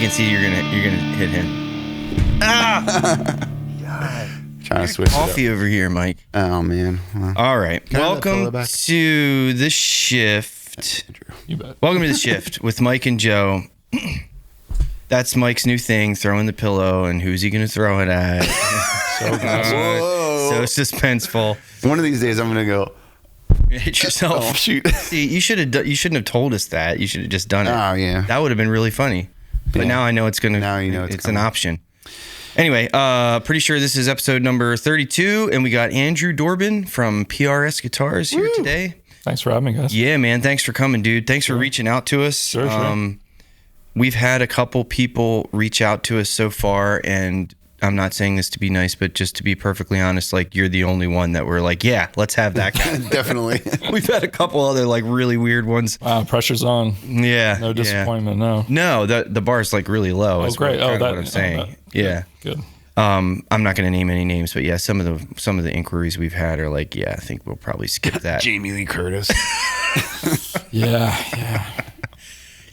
can see you're gonna hit him. Ah! God. Trying to switch coffee it up. over here, Mike. Oh man. Well, all right. Welcome to the shift. You bet. Welcome to the shift with Mike and Joe. That's Mike's new thing, throwing the pillow, and who's he going to throw it at? So suspenseful. One of these days, I'm going to go hit yourself. Oh, shoot. See, you shouldn't have told us that. You should have just done it. Oh yeah. That would have been really funny. But now I know it's going to. Now you know it's an option. Anyway, pretty sure this is episode number 32, and we got Andrew Dorbin from PRS Guitars here today. Thanks for having me, guys. Yeah, man. Thanks for coming, dude. Thanks for reaching out to us. Sure. We've had a couple people reach out to us so far, and I'm not saying this to be nice, but just to be perfectly honest, like, you're the only one that we're like, yeah, let's have that guy. Definitely. We've had a couple other like really weird ones. Wow, pressure's on. Yeah. No disappointment, no. No, the bar's like really low. Oh, great. What I'm saying. Yeah. Good. I'm not going to name any names, but yeah, some of the inquiries we've had are like, yeah, I think we'll probably skip that. Jamie Lee Curtis. Yeah.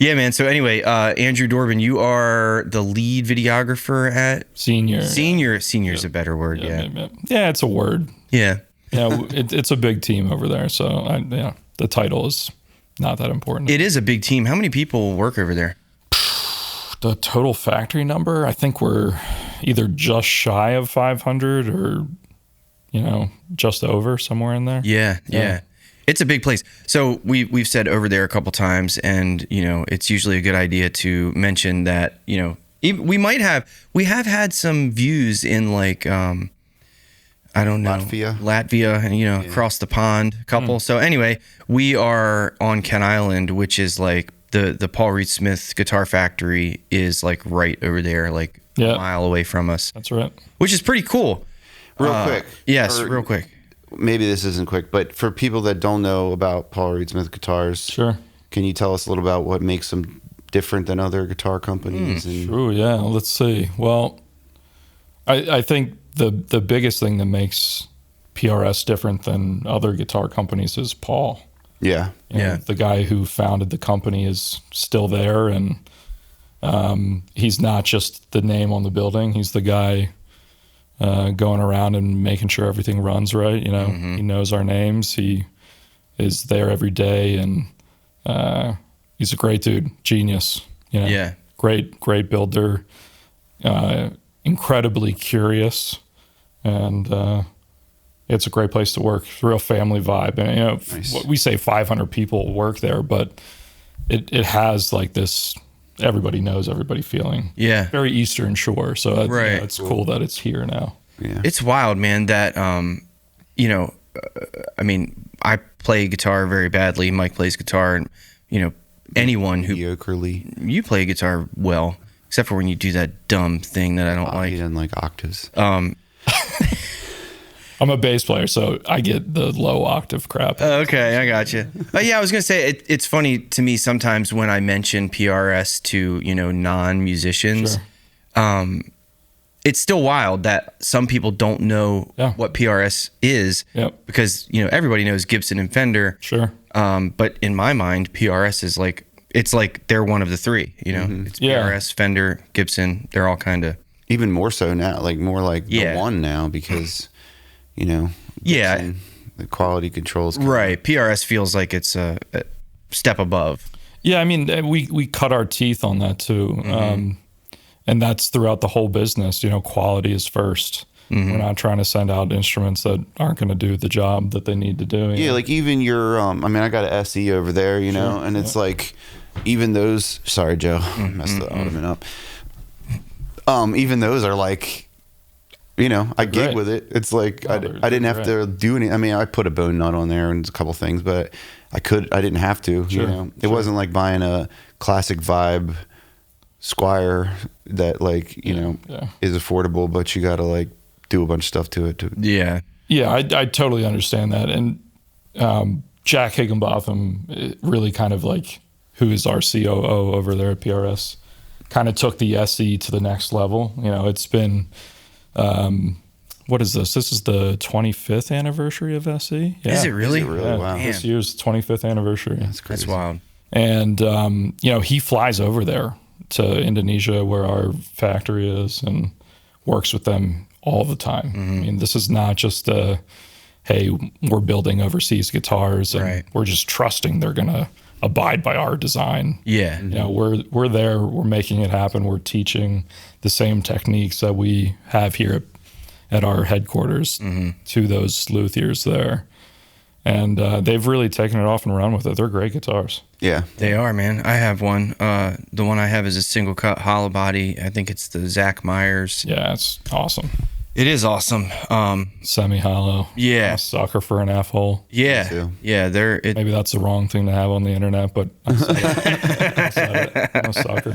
Yeah, man. So anyway, Andrew Dorbin, you are the lead videographer at Senior. Senior's a better word. Yeah, it's a word. Yeah. Yeah, it's a big team over there. So the title is not that important. It is a big team. How many people work over there? The total factory number, I think we're either just shy of 500 or, just over, somewhere in there. Yeah. It's a big place. So we've said over there a couple times, and it's usually a good idea to mention that we have had some views in like I don't know, Latvia, and across the pond, a couple. So anyway, we are on Kent Island, which is like the Paul Reed Smith Guitar Factory is like right over there, like a mile away from us. That's right. Which is pretty cool. Real quick. Yes, real quick. Maybe this isn't quick, but for people that don't know about Paul Reed Smith Guitars, sure. Can you tell us a little about what makes them different than other guitar companies? Sure, yeah. Let's see. Well, I think the biggest thing that makes PRS different than other guitar companies is Paul. Yeah. The guy who founded the company is still there, and he's not just the name on the building. He's the guy going around and making sure everything runs right. He knows our names. He is there every day, and he's a great dude, genius. Great builder, incredibly curious, and it's a great place to work. It's a real family vibe, and nice. We say 500 people work there, but it has like this. Everybody knows everybody feeling. Yeah. Very Eastern Shore. So it's cool that it's here now. Yeah. It's wild, man, that, I mean, I play guitar very badly. Mike plays guitar, and, anyone who... Mediocrely. You play guitar well, except for when you do that dumb thing that I don't like. He doesn't like octaves. I'm a bass player, so I get the low octave crap. Okay, I got you. Yeah, I was going to say, it's funny to me sometimes when I mention PRS to, non-musicians, Sure. It's still wild that some people don't know what PRS is because, everybody knows Gibson and Fender. Sure. But in my mind, PRS is like, it's like they're one of the three, It's PRS, Fender, Gibson. They're all kind of... Even more so now, like more like the one now because... Gibson, the quality controls. Right. PRS feels like it's a step above. Yeah, I mean, we cut our teeth on that too. And that's throughout the whole business. Quality is first. We're not trying to send out instruments that aren't going to do the job that they need to do. Yeah, like even your, I got an SE over there, and it's like, even those, sorry, Joe, messed the ottoman up. Even those are like, I gig with it. It's like I didn't have to do any. I mean, I put a bone nut on there and a couple things, but I didn't have to. Sure, it wasn't like buying a classic vibe Squire that is affordable, but you got to like do a bunch of stuff to it. Yeah, I totally understand that. And Jack Higginbotham really kind of like, who is our COO over there at PRS, kind of took the SE to the next level. It's been. What is this? This is the 25th anniversary of SE. Yeah. Is it really? Wow. This year's 25th anniversary. That's crazy. That's wild. And, he flies over there to Indonesia where our factory is and works with them all the time. I mean, this is not just hey, we're building overseas guitars and we're just trusting they're going to abide by our design. Yeah. You know, we're there, we're making it happen. We're teaching the same techniques that we have here at our headquarters to those luthiers there. And they've really taken it off and run with it. They're great guitars. Yeah. They are, man. I have one. The one I have is a single cut hollow body. I think it's the Zach Myers. Yeah, it's awesome. It is awesome. Semi-hollow. Yeah. I'm a sucker for an F-hole. Yeah. Yeah. Maybe that's the wrong thing to have on the internet, but I said it. I'm a sucker.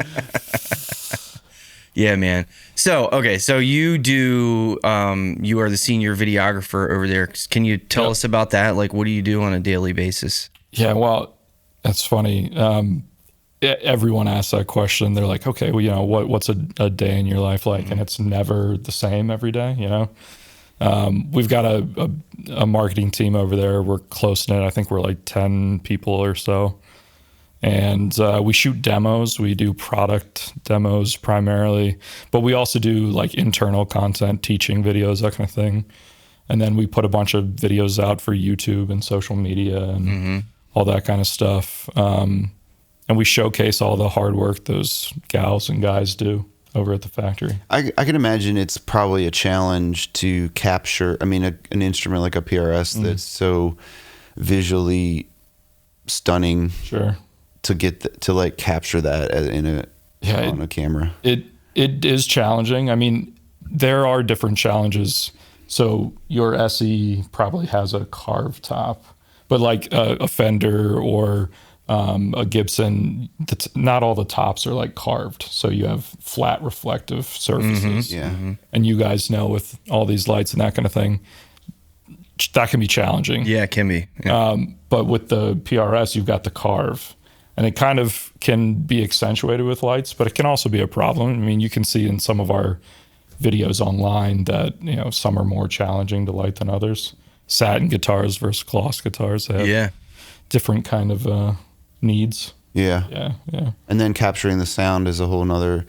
Yeah, man. So, okay. So you do, you are the senior videographer over there. Can you tell us about that? Like, what do you do on a daily basis? Yeah, well, that's funny. Everyone asks that question. They're like, okay, well, you know, what's a day in your life like? And it's never the same every day, you know? We've got a marketing team over there. We're close knit. I think we're like 10 people or so. And we shoot demos. We do product demos primarily, but we also do like internal content, teaching videos, that kind of thing. And then we put a bunch of videos out for YouTube and social media and all that kind of stuff. And we showcase all the hard work those gals and guys do over at the factory. I can imagine it's probably a challenge to capture, I mean, an instrument like a PRS that's so visually stunning. Sure. To get to like capture that on a camera. It is challenging. I mean, there are different challenges. So your SE probably has a carved top, but like a Fender or a Gibson, not all the tops are like carved. So you have flat reflective surfaces. And you guys know with all these lights and that kind of thing, that can be challenging. Yeah, it can be. Yeah. But with the PRS, you've got the carve. And it kind of can be accentuated with lights, but it can also be a problem. I mean, you can see in some of our videos online that, you know, some are more challenging to light than others. Satin guitars versus gloss guitars, they have different kind of needs. Yeah. And then capturing the sound is a whole nother.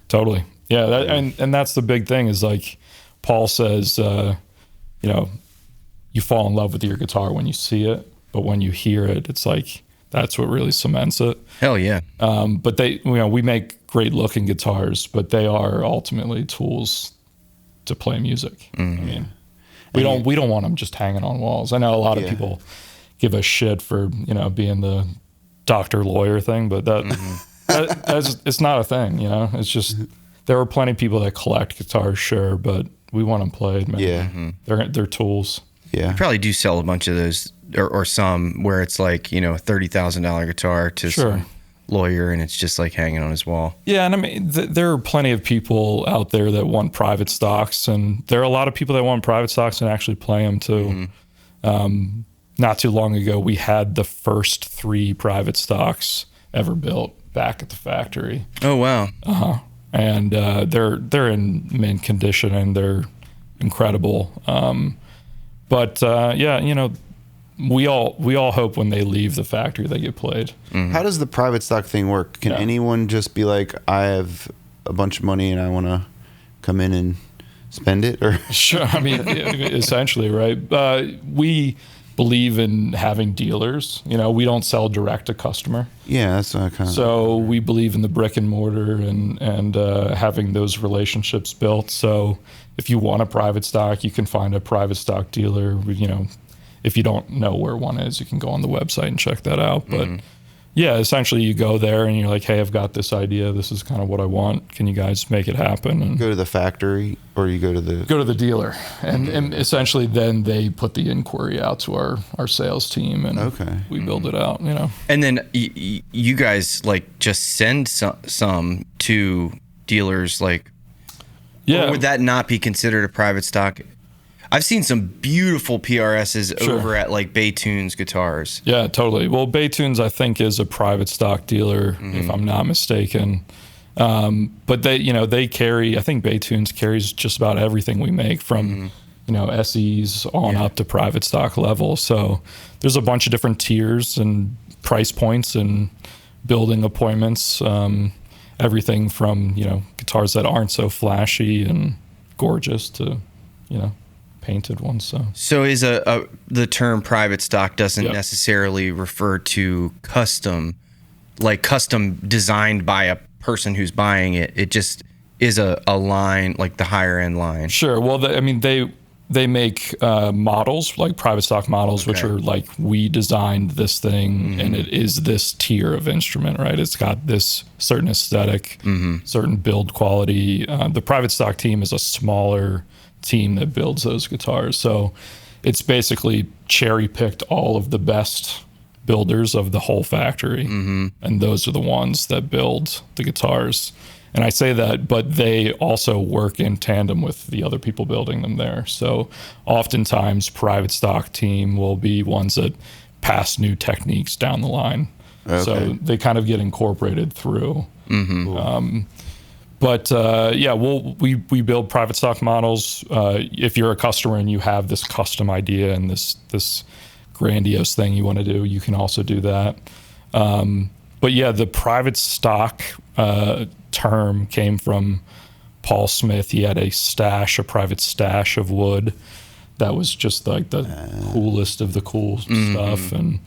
Totally. Yeah. And that's the big thing is like Paul says, you know, you fall in love with your guitar when you see it, but when you hear it, it's like, that's what really cements it. Hell yeah. But we make great looking guitars, but they are ultimately tools to play music. I mean, we don't want them just hanging on walls. I know a lot of people give us shit for, you know, being the doctor lawyer thing, but that's it's not a thing, you know. It's just there are plenty of people that collect guitars, sure, but we want them played, man. Yeah. They're tools. Yeah. You probably do sell a bunch of those or some where it's like, you know, a $30,000 guitar to some lawyer and it's just like hanging on his wall. Yeah. And I mean, there are plenty of people out there that want private stocks, and there are a lot of people that want private stocks and actually play them too. Not too long ago, we had the first 3 private stocks ever built back at the factory. Oh, wow. And they're in mint condition and they're incredible. But you know, we all hope when they leave the factory they get played. How does the private stock thing work? Can anyone just be like, I have a bunch of money and I want to come in and spend it? Or sure, I mean, essentially, right? We believe in having dealers. You know, we don't sell direct to customer. Yeah, that's what I kind of. So we believe in the brick and mortar and having those relationships built. So if you want a private stock, you can find a private stock dealer. You know, if you don't know where one is, you can go on the website and check that out. But yeah, essentially you go there and you're like, hey, I've got this idea. This is kind of what I want. Can you guys make it happen? And go to the factory, or you go to the dealer, and essentially then they put the inquiry out to our sales team, and we build it out. You know, and then you guys like just send some to dealers, like. Yeah. Or would that not be considered a private stock? I've seen some beautiful PRSs over at like Baytunes Guitars. Yeah, totally. Well, Baytunes, I think, is a private stock dealer, if I'm not mistaken. But they carry, I think Baytunes carries just about everything we make from, you know, SEs on up to private stock level. So there's a bunch of different tiers and price points and building appointments. everything from, guitars that aren't so flashy and gorgeous to, painted ones. So is the term private stock doesn't Yep. necessarily refer to custom designed by a person who's buying it. It just is a line, like the higher end line. Sure. Well, they make models, like private stock models, which Okay. are like, we designed this thing and it is this tier of instrument, right? It's got this certain aesthetic, certain build quality. The private stock team is a smaller team that builds those guitars. So it's basically cherry picked all of the best builders of the whole factory. And those are the ones that build the guitars. And I say that, but they also work in tandem with the other people building them there. So oftentimes private stock team will be ones that pass new techniques down the line. Okay. So they kind of get incorporated through. But we build private stock models. If you're a customer and you have this custom idea and this grandiose thing you want to do, you can also do that. But yeah, the private stock term came from Paul Smith. He had a private stash of wood that was just like the coolest of the cool stuff, and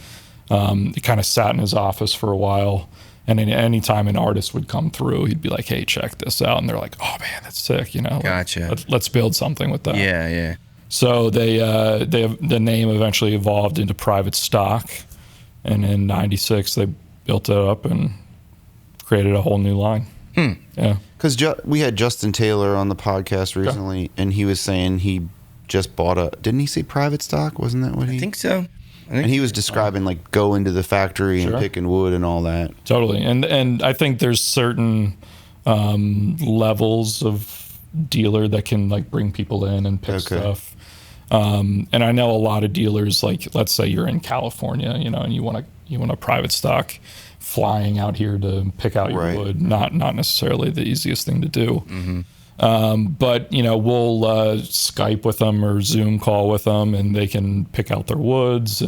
it kind of sat in his office for a while. And any time an artist would come through, he'd be like, "Hey, check this out," and they're like, "Oh man, that's sick!" Gotcha. Let's build something with that. Yeah. So the name eventually evolved into private stock, and in '96 they built it up and created a whole new line. Yeah, Because we had Justin Taylor on the podcast recently, and he was saying he just bought didn't he say private stock? Wasn't that what he? I think so. And he was describing like go into the factory and Sure. picking wood and all that. totally. And I think there's certain levels of dealer that can like bring people in and pick Okay. stuff. And I know a lot of dealers, like let's say you're in California, and you want a private stock flying out here to pick out your Right. wood. Not necessarily the easiest thing to do. But we'll Skype with them or Zoom call with them, and they can pick out their woods,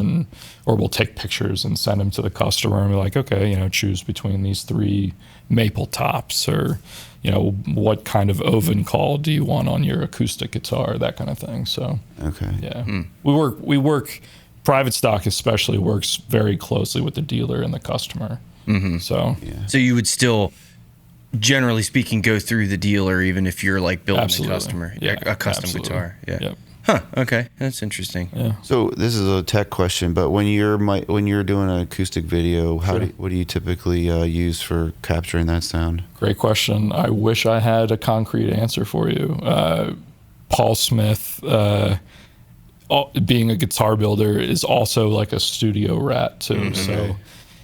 or we'll take pictures and send them to the customer and be like, okay, choose between these 3 maple tops, or what kind of oven call do you want on your acoustic guitar, that kind of thing. So Okay. yeah, we work. Private stock especially works very closely with the dealer and the customer. So So you would still, generally speaking, go through the dealer even if you're like building Absolutely. a customer, Yeah, a custom absolutely. guitar. Yeah. Yep. Huh. Okay. That's interesting. Yeah. So this is a tech question, but when you're doing an acoustic video, what do you typically use for capturing that sound? Great question. I wish I had a concrete answer for you. Paul Smith, being a guitar builder, is also like a studio rat too. So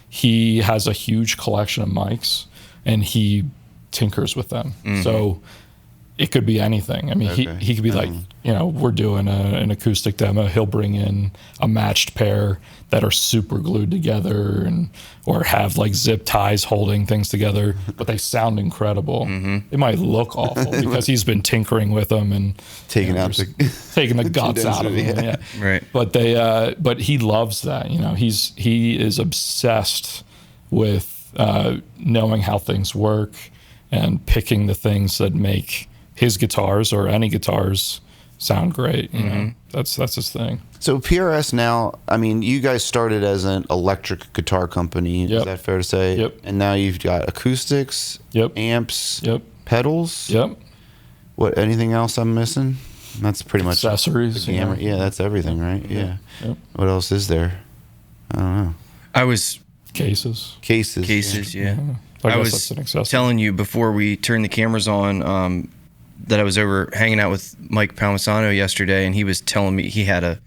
he has a huge collection of mics and he tinkers with them. So it could be anything. I mean, Okay. he could be like, we're doing an acoustic demo. He'll bring in a matched pair that are super glued together, or have like zip ties holding things together, but they sound incredible. It might look awful because he's been tinkering with them and Taking out just the taking the guts out of them. condensity, Yeah. Right. But he loves that. He is obsessed with knowing how things work and picking the things that make his guitars or any guitars sound great. That's his thing. So PRS now, I mean, you guys started as an electric guitar company. Yep. Is that fair to say? Yep. And now you've got acoustics, Yep. amps, Yep. pedals. Yep. What? Anything else I'm missing? That's pretty much Accessories. the gamut. Yeah, that's everything, right? Yeah. Yep. What else is there? I don't know. I was Cases. Cases. yeah. I I guess was that's an accessory. telling you before we turned the cameras on that I was over hanging out with Mike Palmisano yesterday, and he was telling me he had a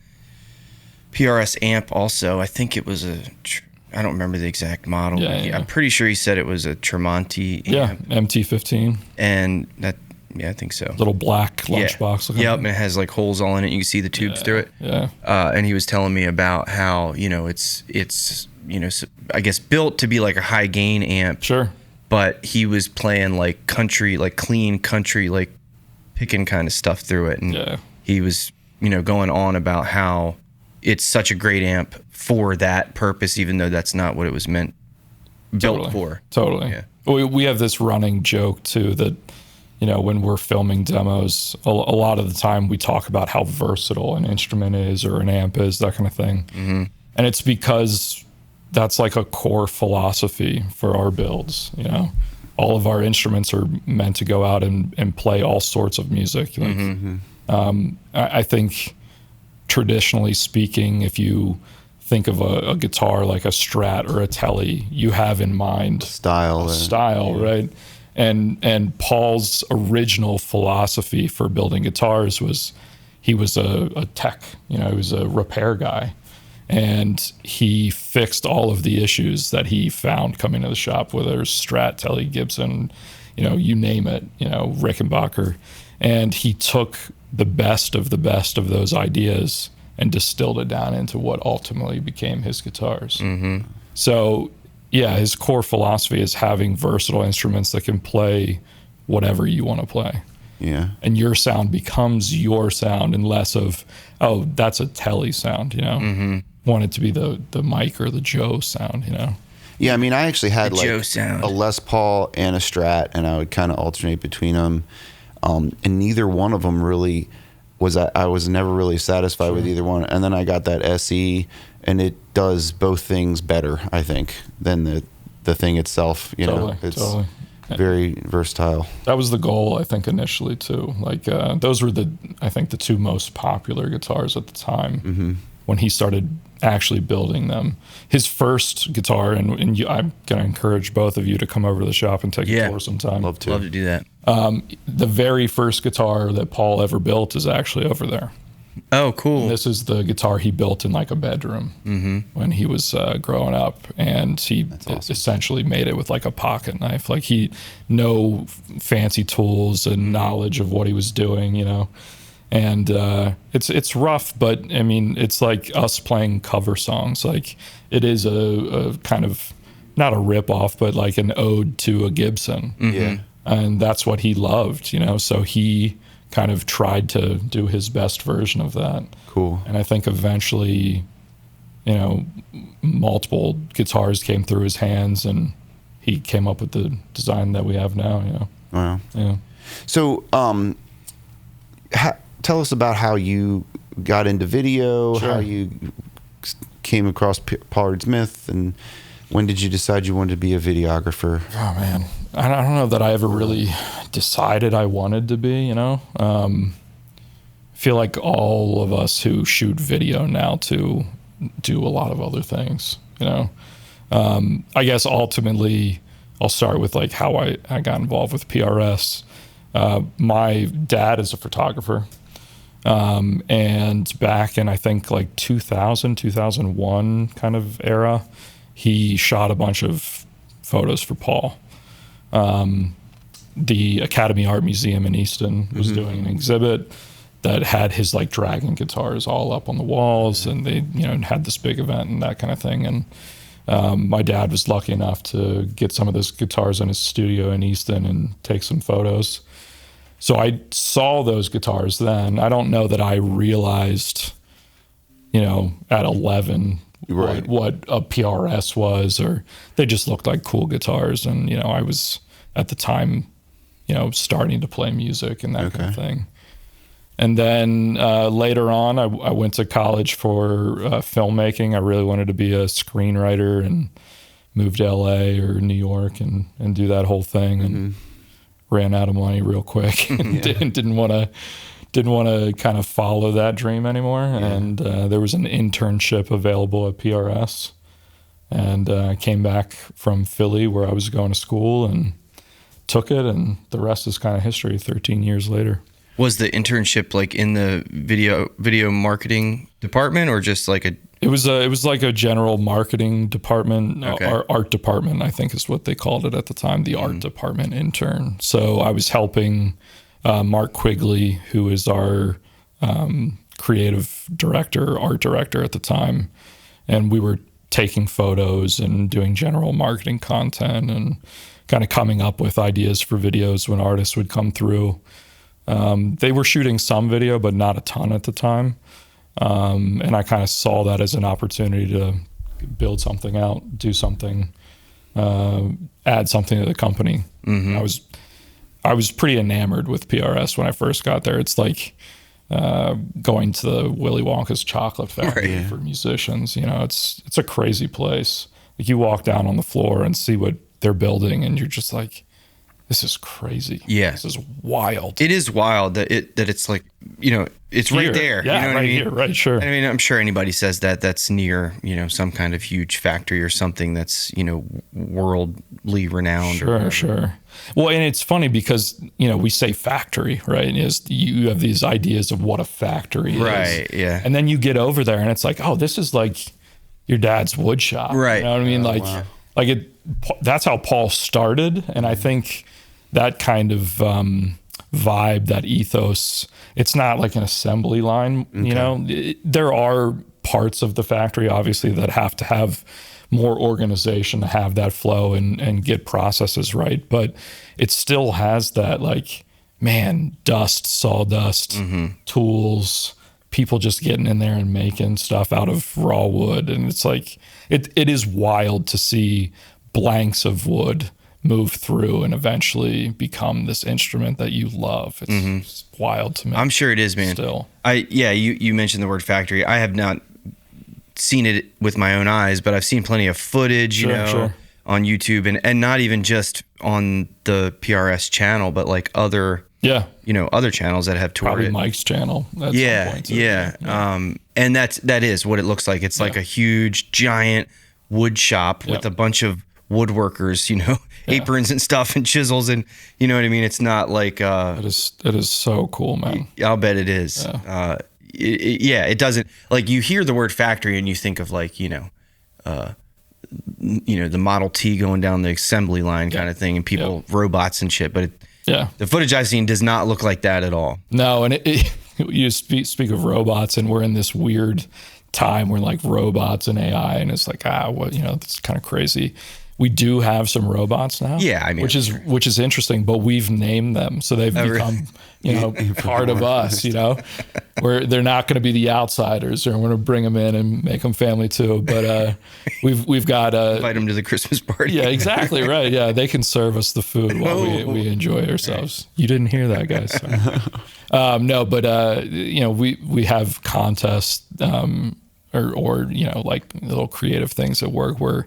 PRS amp also. I think it was I don't remember the exact model. Yeah, but yeah. I'm pretty sure he said it was a Tremonti amp. Yeah, MT15, And that, yeah, I think so. little black lunchbox. looking Yep, thing. and it has like holes all in it. You can see the tubes through it. Yeah. And he was telling me about how, it's I guess built to be like a high gain amp. Sure. But he was playing like country, like clean country, like picking kind of stuff through it. And Yeah. he was, going on about how it's such a great amp for that purpose, even though that's not what it was meant built for. Totally. Yeah. We have this running joke too that, you know, when we're filming demos, a lot of the time we talk about how versatile an instrument is or an amp is, that kind of thing. Mm-hmm. And it's because that's like a core philosophy for our builds, you know. All of our instruments are meant to go out and play all sorts of music. Like, I think traditionally speaking, if you think of a guitar like a Strat or a Tele, you have in mind style, right? And Paul's original philosophy for building guitars was he was a tech, you know, he was a repair guy. And he fixed all of the issues that he found coming to the shop, whether it's Strat, Tele, Gibson, you know, you name it, you know, Rickenbacker. And he took the best of those ideas and distilled it down into what ultimately became his guitars. Mm-hmm. So, yeah, his core philosophy is having versatile instruments that can play whatever you want to play. Yeah. And your sound becomes your sound and less of, oh, that's a Tele sound, you know? Mm-hmm. Want it to be the Mike or the Joe sound, you know? Yeah, I mean, I actually had like sound. A Les Paul and a Strat, and I would kind of alternate between them. And neither one of them really I was never really satisfied with either one. And then I got that SE, and it does both things better, I think, than the thing itself. You know, it's very versatile. That was the goal, I think, initially too. Like those were I think the two most popular guitars at the time when he started actually building them. His first guitar, and I'm going to encourage both of you to come over to the shop and take a tour sometime. Love to do that. The very first guitar that Paul ever built is actually over there. Oh, cool. And this is the guitar he built in like a bedroom when he was growing up, and he essentially made it with like a pocket knife. Like no fancy tools and knowledge of what he was doing, you know. And it's rough, but I mean, it's like us playing cover songs. Like it is a kind of not a rip-off, but like an ode to a Gibson. Yeah. And that's what he loved, you know. So he kind of tried to do his best version of that. Cool. And I think eventually, you know, multiple guitars came through his hands, and he came up with the design that we have now, you know. Wow. Yeah. So, tell us about how you got into video, how you came across Pollard Smith, and when did you decide you wanted to be a videographer? Oh, man. I don't know that I ever really decided I wanted to be, you know. I feel like all of us who shoot video now to do a lot of other things, you know. I guess ultimately I'll start with like how I got involved with PRS. My dad is a photographer. And back in, I think like 2000, 2001 kind of era, he shot a bunch of photos for Paul. The Academy Art Museum in Easton was doing an exhibit that had his like Dragon guitars all up on the walls, and they, you know, had this big event and that kind of thing. And my dad was lucky enough to get some of those guitars in his studio in Easton and take some photos. So I saw those guitars then. I don't know that I realized, you know, at 11 what a PRS was, or they just looked like cool guitars. And, you know, I was at the time, you know, starting to play music and that kind of thing. And then later on, I went to college for filmmaking. I really wanted to be a screenwriter and moved to LA or New York and do that whole thing. And ran out of money real quick and didn't want to kind of follow that dream anymore. And there was an internship available at PRS, and I came back from Philly where I was going to school and took it, and the rest is kind of history 13 years later. Was the internship like in the video marketing department, or just like a? It was like a general marketing department, art department, I think is what they called it at the time, the art department intern. So I was helping Mark Quigley, who is our creative director, art director at the time, and we were taking photos and doing general marketing content and kind of coming up with ideas for videos when artists would come through. They were shooting some video, but not a ton at the time. And I kind of saw that as an opportunity to build something out, do something add something to the company. I was pretty enamored with PRS when I first got there. It's like going to the Willy Wonka's chocolate factory for musicians. You know, it's a crazy place. Like you walk down on the floor and see what they're building, and you're just like, this is crazy. Yeah. This is wild. It is wild that it's like, you know, it's Here. right there. Yeah, you know what right I mean? here, right, sure. I mean, I'm sure anybody says that's near, you know, some kind of huge factory or something that's, you know, worldly renowned. Sure. Well, and it's funny because, you know, we say factory, right? You have these ideas of what a factory is. Right, yeah. And then you get over there and it's like, oh, this is like your dad's wood shop. Right. You know what I mean? That's how Paul started. And I think that kind of vibe, that ethos, it's not like an assembly line, you know? There are parts of the factory, obviously, that have to have more organization to have that flow and get processes right. But it still has that, like, man, dust, sawdust, tools, people just getting in there and making stuff out of raw wood. And it's like, it is wild to see blanks of wood move through and eventually become this instrument that you love. It's wild to me. I'm sure it is, man. Still. You mentioned the word factory. I have not seen it with my own eyes, but I've seen plenty of footage, Sure. on YouTube and not even just on the PRS channel, but like other, other channels that have toured Probably it. Mike's channel. At some point too. And that is what it looks like. It's like a huge, giant wood shop with a bunch of woodworkers, you know, aprons and stuff and chisels, and you know what I mean. It's not like It is so cool, man. I'll bet it is. It doesn't, like, you hear the word factory and you think of like, the Model T going down the assembly line kind of thing, and people, robots and shit. But the footage I've seen does not look like that at all. No, and you speak of robots, and we're in this weird time where like robots and AI, and it's like, it's kind of crazy. We do have some robots now. Yeah, I mean, which is interesting, but we've named them, so they've become, part of us. You know, where they're not going to be the outsiders, or we're going to bring them in and make them family too. But we've got invite them to the Christmas party. Yeah, exactly right. Yeah, they can serve us the food while we enjoy ourselves. You didn't hear that, guys. No, but we have contests or like little creative things at work where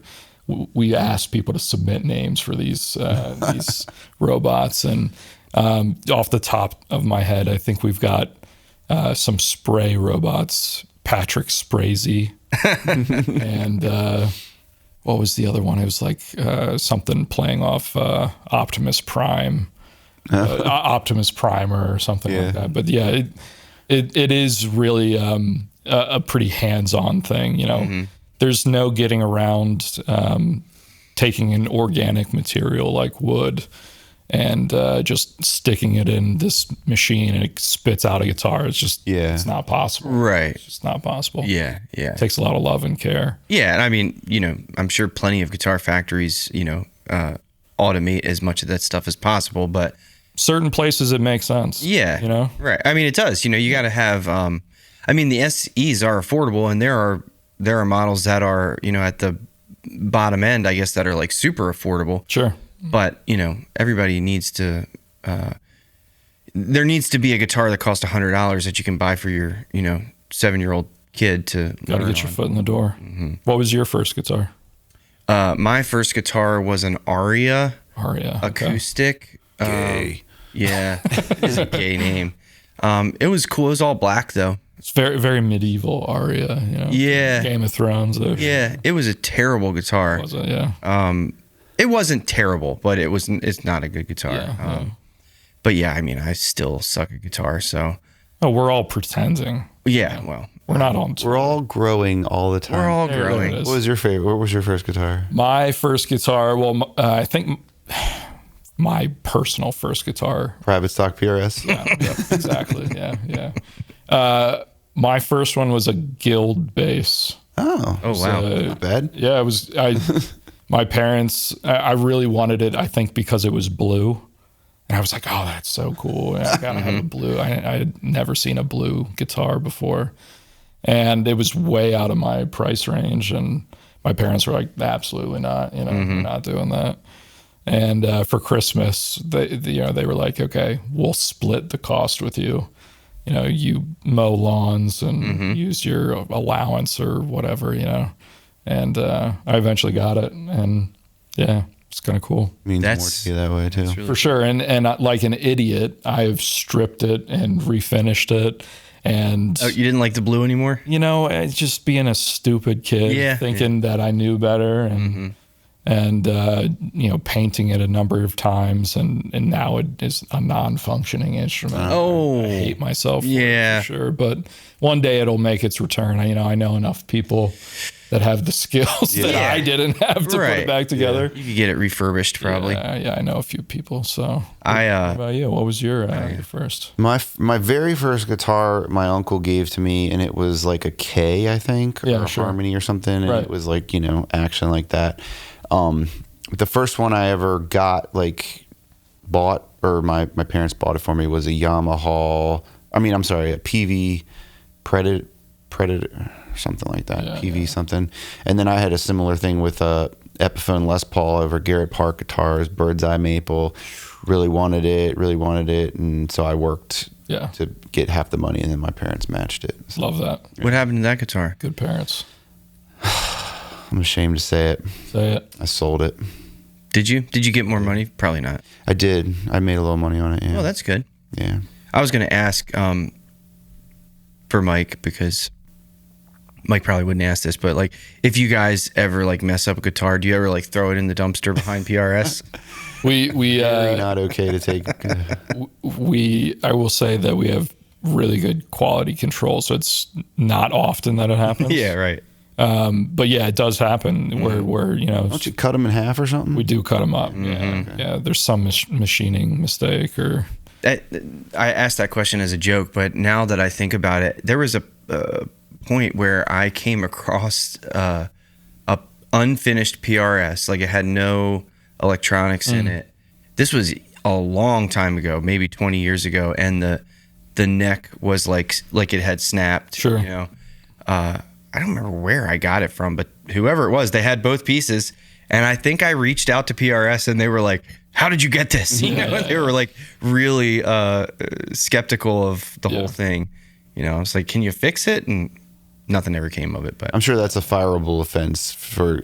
we ask people to submit names for these robots, and off the top of my head, I think we've got some spray robots, Patrick Swayze, and what was the other one? It was like something playing off Optimus Prime, Optimus Primer or something like that. But yeah, it is really a pretty hands-on thing, you know. Mm-hmm. There's no getting around taking an organic material like wood and just sticking it in this machine and it spits out a guitar. It's just, it's not possible. Right. It's just not possible. Yeah. It takes a lot of love and care. Yeah. And I mean, I'm sure plenty of guitar factories, automate as much of that stuff as possible, but certain places it makes sense. Yeah. Right. I mean, it does. You got to have, the SEs are affordable, and there are models that are, at the bottom end, I guess, that are like super affordable. Sure. But, everybody needs to, there needs to be a guitar that costs $100 that you can buy for your, 7-year-old kid to Got to get your foot in the door. Mm-hmm. What was your first guitar? My first guitar was an Aria acoustic. Gay. Yeah. It's a gay name. It was cool. It was all black though. It's very, very medieval Aria, Yeah. Game of Thrones. Yeah. It was a terrible guitar. Was it? Yeah. It wasn't terrible, but it's not a good guitar. Yeah, But yeah, I still suck at guitar, so. Oh, we're all pretending. Yeah, well. We're not on tour. We're all growing all the time. We're all growing. What was your favorite? What was your first guitar? My first guitar, well, I think my personal first guitar. Private stock PRS? Yeah, exactly. Yeah. My first one was a Guild bass. Oh, wow. Not bad. Yeah, it was. My parents, I really wanted it, I think, because it was blue. And I was like, oh, that's so cool. I gotta have a blue. I had never seen a blue guitar before. And it was way out of my price range. my parents were like, absolutely not, we're not doing that. And for Christmas, they were like, okay, we'll split the cost with you. You mow lawns and use your allowance or whatever, And I eventually got it, and yeah, it's kind of cool. Means more to you that way too, really for sure. And like an idiot, I've stripped it and refinished it. And you didn't like the blue anymore? It's just being a stupid kid, thinking that I knew better, and painting it a number of times, and now it is a non-functioning instrument. I hate myself for it, for sure. But one day it'll make its return. I know enough people that have the skills that I didn't have to put it back together. You could get it refurbished, probably. Yeah, I know a few people. So, what about you? What was your first? My very first guitar, my uncle gave to me, and it was like a K, I think, or a Harmony or something, and it was like action like that. The first one I ever got, bought, or my parents bought it for me, was a Yamaha. a PV Predator. Something like that, PV something. And then I had a similar thing with Epiphone Les Paul over Garrett Park Guitars, Bird's Eye Maple. Really wanted it, and so I worked to get half the money, and then my parents matched it. So. Love that. What happened to that guitar? Good parents. I'm ashamed to say it. Say it. I sold it. Did you? Did you get more money? Probably not. I did. I made a little money on it, yeah. Oh, that's good. Yeah. I was going to ask for Mike, because Mike probably wouldn't ask this, but if you guys ever mess up a guitar, do you ever throw it in the dumpster behind PRS? We not okay to take. I will say that we have really good quality control, so it's not often that it happens. Yeah, right. But yeah, it does happen where don't you cut them in half or something? We do cut them up. Yeah. There's some machining mistake or. I asked that question as a joke, but now that I think about it, there was a point where I came across a unfinished PRS, it had no electronics in it. This was a long time ago, maybe 20 years ago, and the neck was like it had snapped. Sure. I don't remember where I got it from, but whoever it was, they had both pieces, and I think I reached out to PRS, and they were like, "How did you get this?" They were really skeptical of the whole thing. I was like, "Can you fix it?" And nothing ever came of it. But I'm sure that's a fireable offense for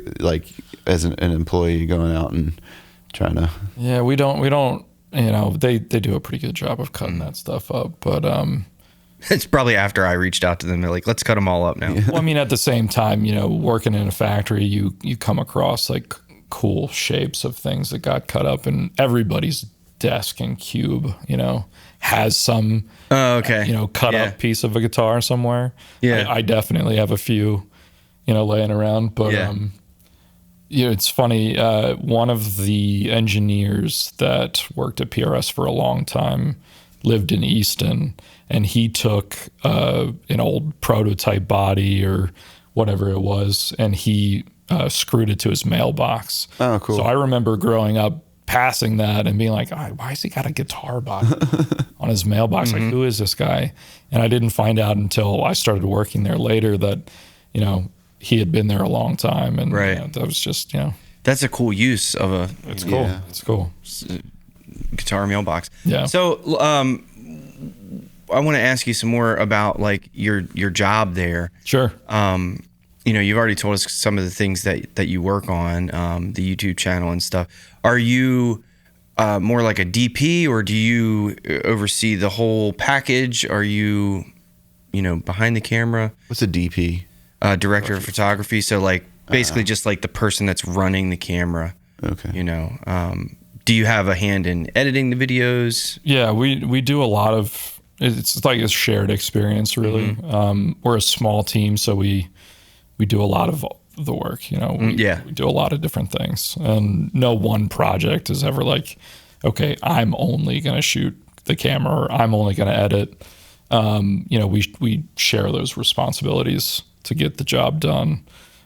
as an employee going out and trying to. Yeah, we don't. They do a pretty good job of cutting that stuff up, but it's probably after I reached out to them. They're like, "Let's cut them all up now." Well, at the same time, working in a factory, you come across cool shapes of things that got cut up, and everybody's desk and cube, has some cut up piece of a guitar somewhere. Yeah, I definitely have a few, laying around. But it's funny. One of the engineers that worked at PRS for a long time lived in Easton, and he took an old prototype body or whatever it was, and he screwed it to his mailbox. Oh, cool. So I remember growing up passing that and being like, why has he got a guitar body on his mailbox? Who is this guy? And I didn't find out until I started working there later that, he had been there a long time. And that was just, That's a cool use of a... It's cool. Yeah. It's cool. Guitar mailbox. Yeah. So I want to ask you some more about your job there. Sure. You've already told us some of the things that you work on, the YouTube channel and stuff. Are you more like a DP, or do you oversee the whole package? Are you, behind the camera? What's a DP? Director of photography. So basically just the person that's running the camera. Okay. Do you have a hand in editing the videos? Yeah, we do a lot of, it's a shared experience really. We're a small team, so we do a lot of the work, we do a lot of different things, and no one project is ever okay, I'm only going to shoot the camera, or I'm only going to edit. We share those responsibilities to get the job done.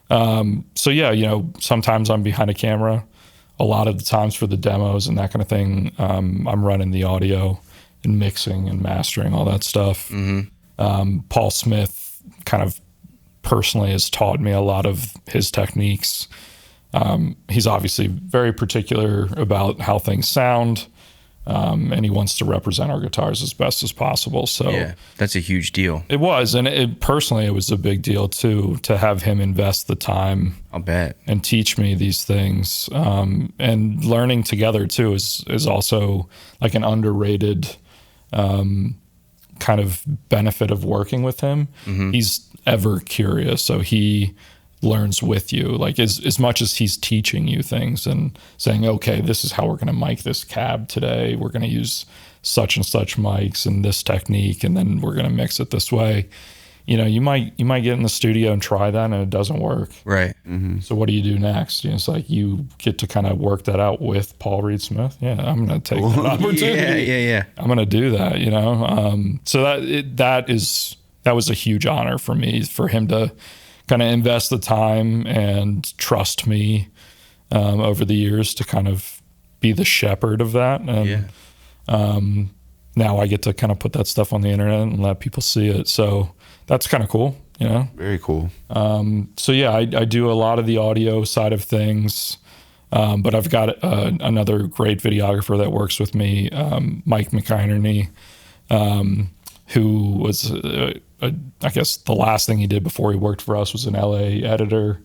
So sometimes I'm behind a camera. A lot of the times for the demos and that kind of thing, I'm running the audio and mixing and mastering, all that stuff. Paul Smith kind of personally has taught me a lot of his techniques. He's obviously very particular about how things sound, and he wants to represent our guitars as best as possible. So Yeah, that's a huge deal. it was, and personally, it was a big deal too, to have him invest the time, I'll bet. and teach me these things. And learning together too is also like an underrated kind of benefit of working with him. He's ever curious, so he learns with you, like as much as he's teaching you things and saying, okay, this is how we're going to mic this cab today, we're going to use such and such mics and this technique, and then we're going to mix it this way. You know, you might get in the studio and try that and it doesn't work, Right. so what do you do next? You know, it's like you get to kind of work that out with Paul Reed Smith. Yeah, I'm going to take that opportunity. Yeah. I'm going to do that, you know? So that was a huge honor for me, for him to kind of invest the time and trust me over the years to kind of be the shepherd of that. And now I get to kind of put that stuff on the internet and let people see it. So that's kind of cool, you know? Very cool. So yeah, I do a lot of the audio side of things. But I've got another great videographer that works with me, Mike McInerney, who was, I guess the last thing he did before he worked for us was an LA editor.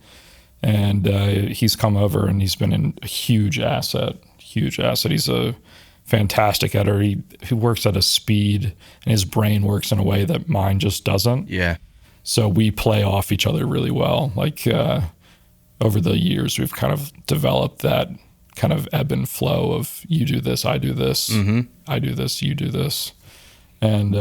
And he's come over and he's been a huge asset. He's a fantastic editor. He works at a speed and his brain works in a way that mine just doesn't. Yeah. So we play off each other really well. Like over the years, we've kind of developed that kind of ebb and flow of you do this, I do this, I do this, you do this. And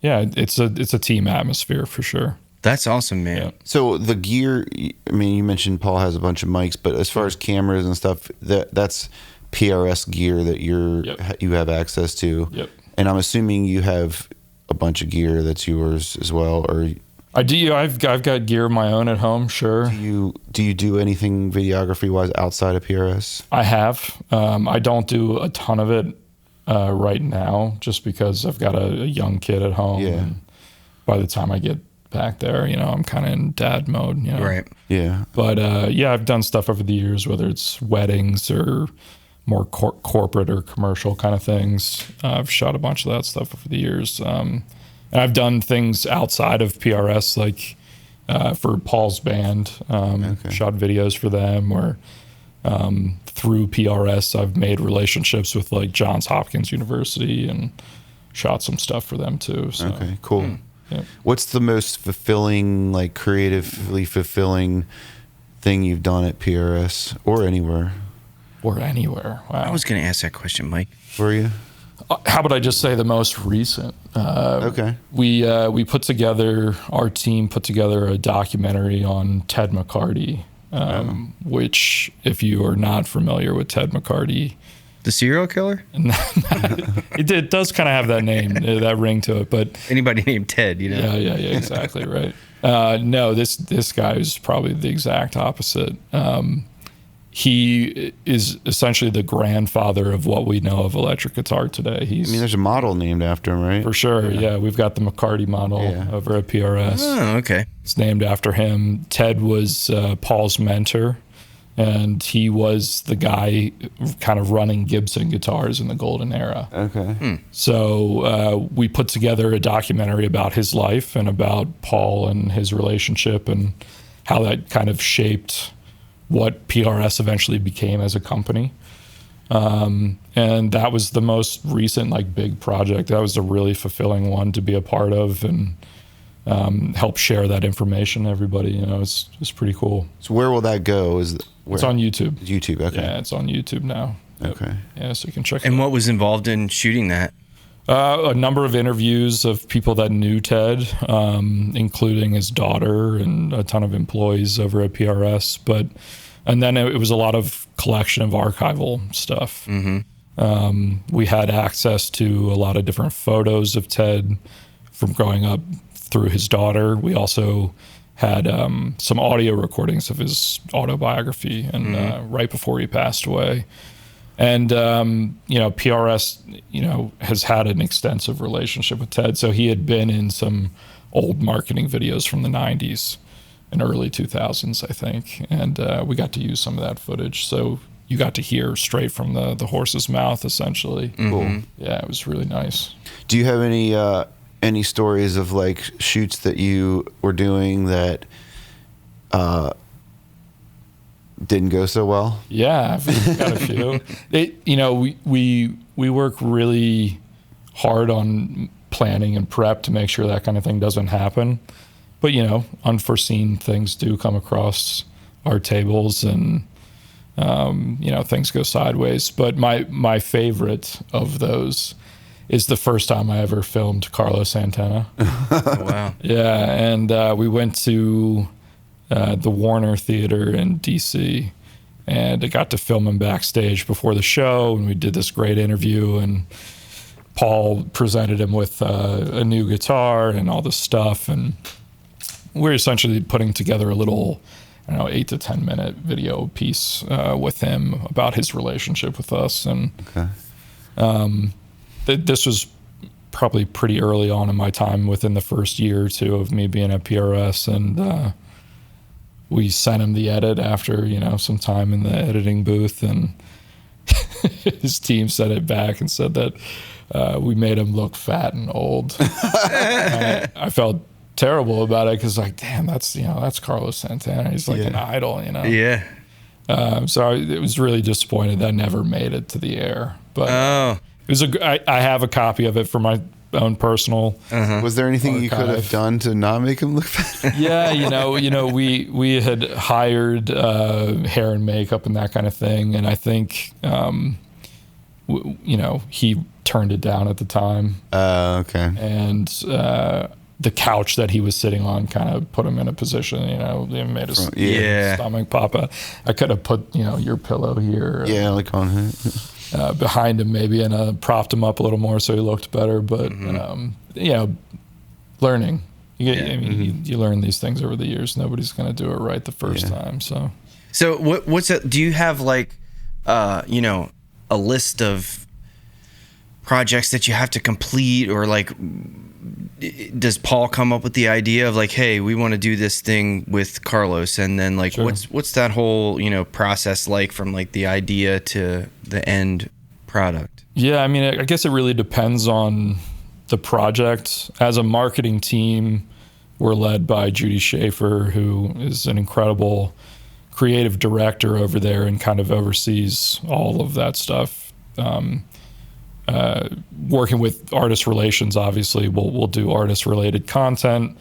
yeah, it's a team atmosphere for sure. That's awesome, man. Yeah. So the gear, I mean, you mentioned Paul has a bunch of mics, but as far as cameras and stuff, that's PRS gear that you have access to. Yep. And I'm assuming you have a bunch of gear that's yours as well, or I do. I've got gear of my own at home. Sure. do you do anything videography wise outside of PRS? I have. I don't do a ton of it right now, just because I've got a young kid at home. Yeah. And by the time I get back there, you know, I'm kind of in dad mode. You know? Right. Yeah. But yeah, I've done stuff over the years, whether it's weddings or more corporate or commercial kind of things. I've shot a bunch of that stuff over the years. And I've done things outside of PRS, like for Paul's band, shot videos for them, or through PRS, I've made relationships with like Johns Hopkins University and shot some stuff for them too. So. Okay, cool. Yeah. What's the most fulfilling, like creatively fulfilling thing you've done at PRS or anywhere? Or anywhere. Wow. I was going to ask that question, Mike. Were you? How about I just say the most recent? Okay. We put together, our team put together a documentary on Ted McCarty, which, if you are not familiar with Ted McCarty, The serial killer? it does kind of have that name, that ring to it. But Anybody named Ted, you know? yeah, exactly right. No, this guy is probably the exact opposite. He is essentially the grandfather of what we know of electric guitar today. I mean, there's a model named after him, right? For sure, yeah. We've got the McCarty model over at PRS. Oh, okay. It's named after him. Ted was Paul's mentor, and he was the guy kind of running Gibson guitars in the golden era. Okay. So we put together a documentary about his life and about Paul and his relationship and how that kind of shaped what PRS eventually became as a company. And that was the most recent like big project. That was a really fulfilling one to be a part of and help share that information to everybody. You know, it's pretty cool. So where will that go? It's on YouTube. YouTube, okay. Yeah, it's on YouTube now. Okay. Yeah, so you can check it And out. what was involved in shooting that? A number of interviews of people that knew Ted, including his daughter and a ton of employees over at PRS. And then it was a lot of collection of archival stuff. We had access to a lot of different photos of Ted from growing up through his daughter. We also had some audio recordings of his autobiography and right before he passed away. And, PRS, has had an extensive relationship with Ted. So he had been in some old marketing videos from the 90s. in early 2000s, I think. And we got to use some of that footage. So you got to hear straight from the horse's mouth, essentially. Cool. Yeah, it was really nice. Do you have any stories of like shoots that you were doing that didn't go so well? Yeah, I've got a few. We work really hard on planning and prep to make sure that kind of thing doesn't happen. But unforeseen things do come across our tables, and things go sideways. But my favorite of those is the first time I ever filmed Carlos Santana. Oh, wow. Yeah, and we went to the Warner Theater in DC, and I got to film him backstage before the show, and we did this great interview, and Paul presented him with a new guitar and all this stuff, and we're essentially putting together a little, 8 to 10 minute video piece with him about his relationship with us. And this was probably pretty early on in my time, within the first year or two of me being at PRS. And we sent him the edit after, some time in the editing booth. And his team sent it back and said that we made him look fat and old. And I felt terrible about it, because damn, that's Carlos Santana. He's like an idol, Yeah. So it was really disappointed that never made it to the air. But it was I have a copy of it for my own personal. Was there anything you could have done to not make him look fat? Yeah, we had hired hair and makeup and that kind of thing, and I think he turned it down at the time. Okay. And the couch that he was sitting on kind of put him in a position, it made his stomach pop out. I could have put, your pillow here. Yeah, like on him. Behind him maybe, and propped him up a little more so he looked better. But, learning. You learn these things over the years. Nobody's going to do it right the first time. So what's it? Do you have a list of projects that you have to complete, or does Paul come up with the idea of hey, we want to do this thing with Carlos, and then Sure. what's that whole process like from the idea to the end product? Yeah, I guess it really depends on the project. As a marketing team, we're led by Judy Schaefer, who is an incredible creative director over there and kind of oversees all of that stuff. Working with artist relations, obviously, we'll do artist related content,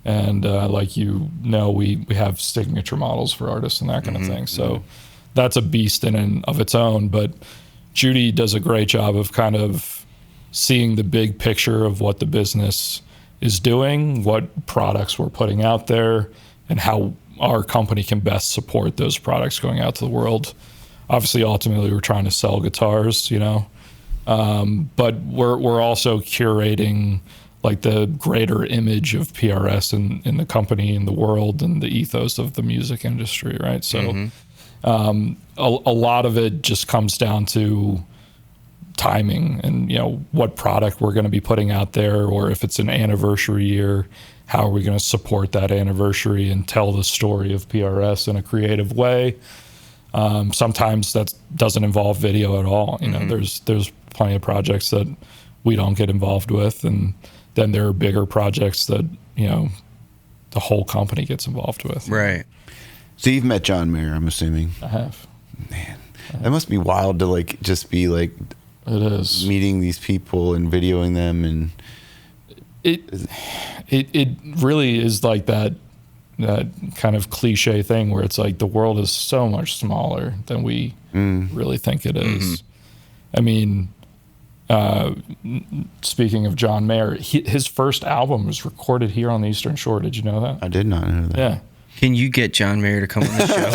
and we have signature models for artists and that kind of thing. So that's a beast in and of its own. But Judy does a great job of kind of seeing the big picture of what the business is doing, what products we're putting out there, and how our company can best support those products going out to the world. Obviously, ultimately, we're trying to sell guitars, but we're also curating the greater image of PRS in the company, in the world, and the ethos of the music industry, right? So a lot of it just comes down to timing and what product we're going to be putting out there, or if it's an anniversary year, how are we going to support that anniversary and tell the story of PRS in a creative way. Sometimes that doesn't involve video at all. There's plenty of projects that we don't get involved with, and then there are bigger projects that the whole company gets involved with. Right. So you've met John Mayer, I'm assuming. I have. Man, that must be wild to just be it is meeting these people and videoing them, and it really is that kind of cliche thing where it's the world is so much smaller than we really think it is. Speaking of John Mayer, his first album was recorded here on the Eastern Shore. Did you know that? I did not know that. Yeah. Can you get John Mayer to come on the show?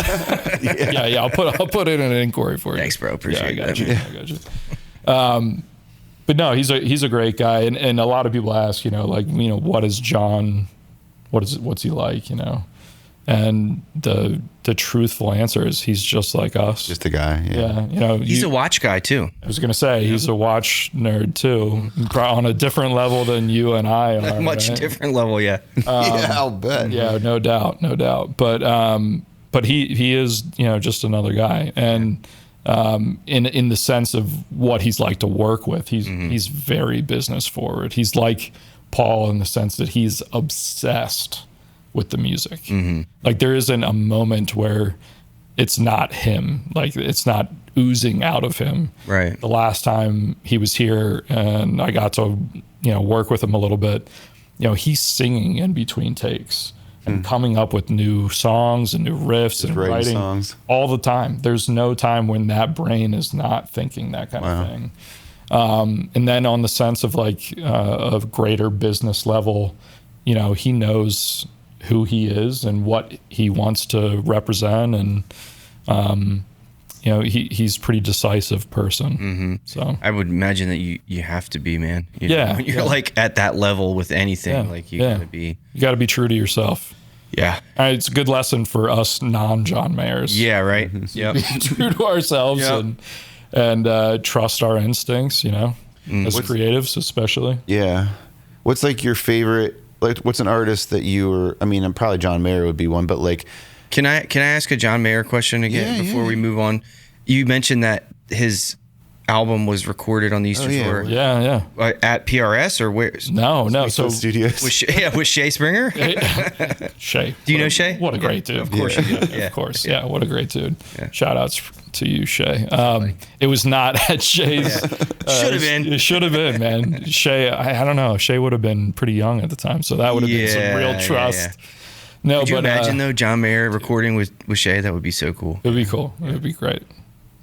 Yeah. I'll put in an inquiry for you. Thanks, bro. Appreciate it. I got you. But no, he's a great guy, and a lot of people ask, what is John? What's he like? And the truthful answer is he's just like us. Just a guy. Yeah. You know, He's a watch guy too. I was going to say he's a watch nerd too, on a different level than you and I are. Much right? different level, yeah. Yeah, I'll bet. Yeah, no doubt. But he is, you know, just another guy. And in the sense of what he's like to work with, he's very business forward. He's like Paul in the sense that he's obsessed with the music. Like there isn't a moment where it's not him, like it's not oozing out of him. Right. The last time he was here and I got to, you know, work with him a little bit, you know, he's singing in between takes and coming up with new songs and new riffs and writing songs all the time. There's no time when that brain is not thinking that kind of thing. And then on the sense of like a greater business level, you know, he knows who he is and what he wants to represent, and you know, he's a pretty decisive person. So I would imagine that you have to be, man. You Yeah, know, when you're yeah. like at that level with anything, like you gotta be. You got to be true to yourself. Yeah. It's a good lesson for us non-John Mayers. Yeah. Right. Yep. Be true to ourselves and trust our instincts, you know, as creatives especially. Yeah. What's like your favorite, like what's an artist that you were, I mean, probably John Mayer would be one, but like. Can I ask a John Mayer question again before we move on? You mentioned that his album was recorded on the Eastern Shore. Yeah. At PRS or where? No. So Studios. with Shay Springer? Shay. Do you know Shay? What a great dude. Of course you do. Of course. Yeah. What a great dude. Yeah. Shout outs to you, Shay. It was not at Shay's. Should have been. It should have been, man. Shay, I don't know. Shay would have been pretty young at the time. So that would have been some real trust. No, Could you but imagine though John Mayer recording with Shay? That would be so cool. It would be cool. It would be great.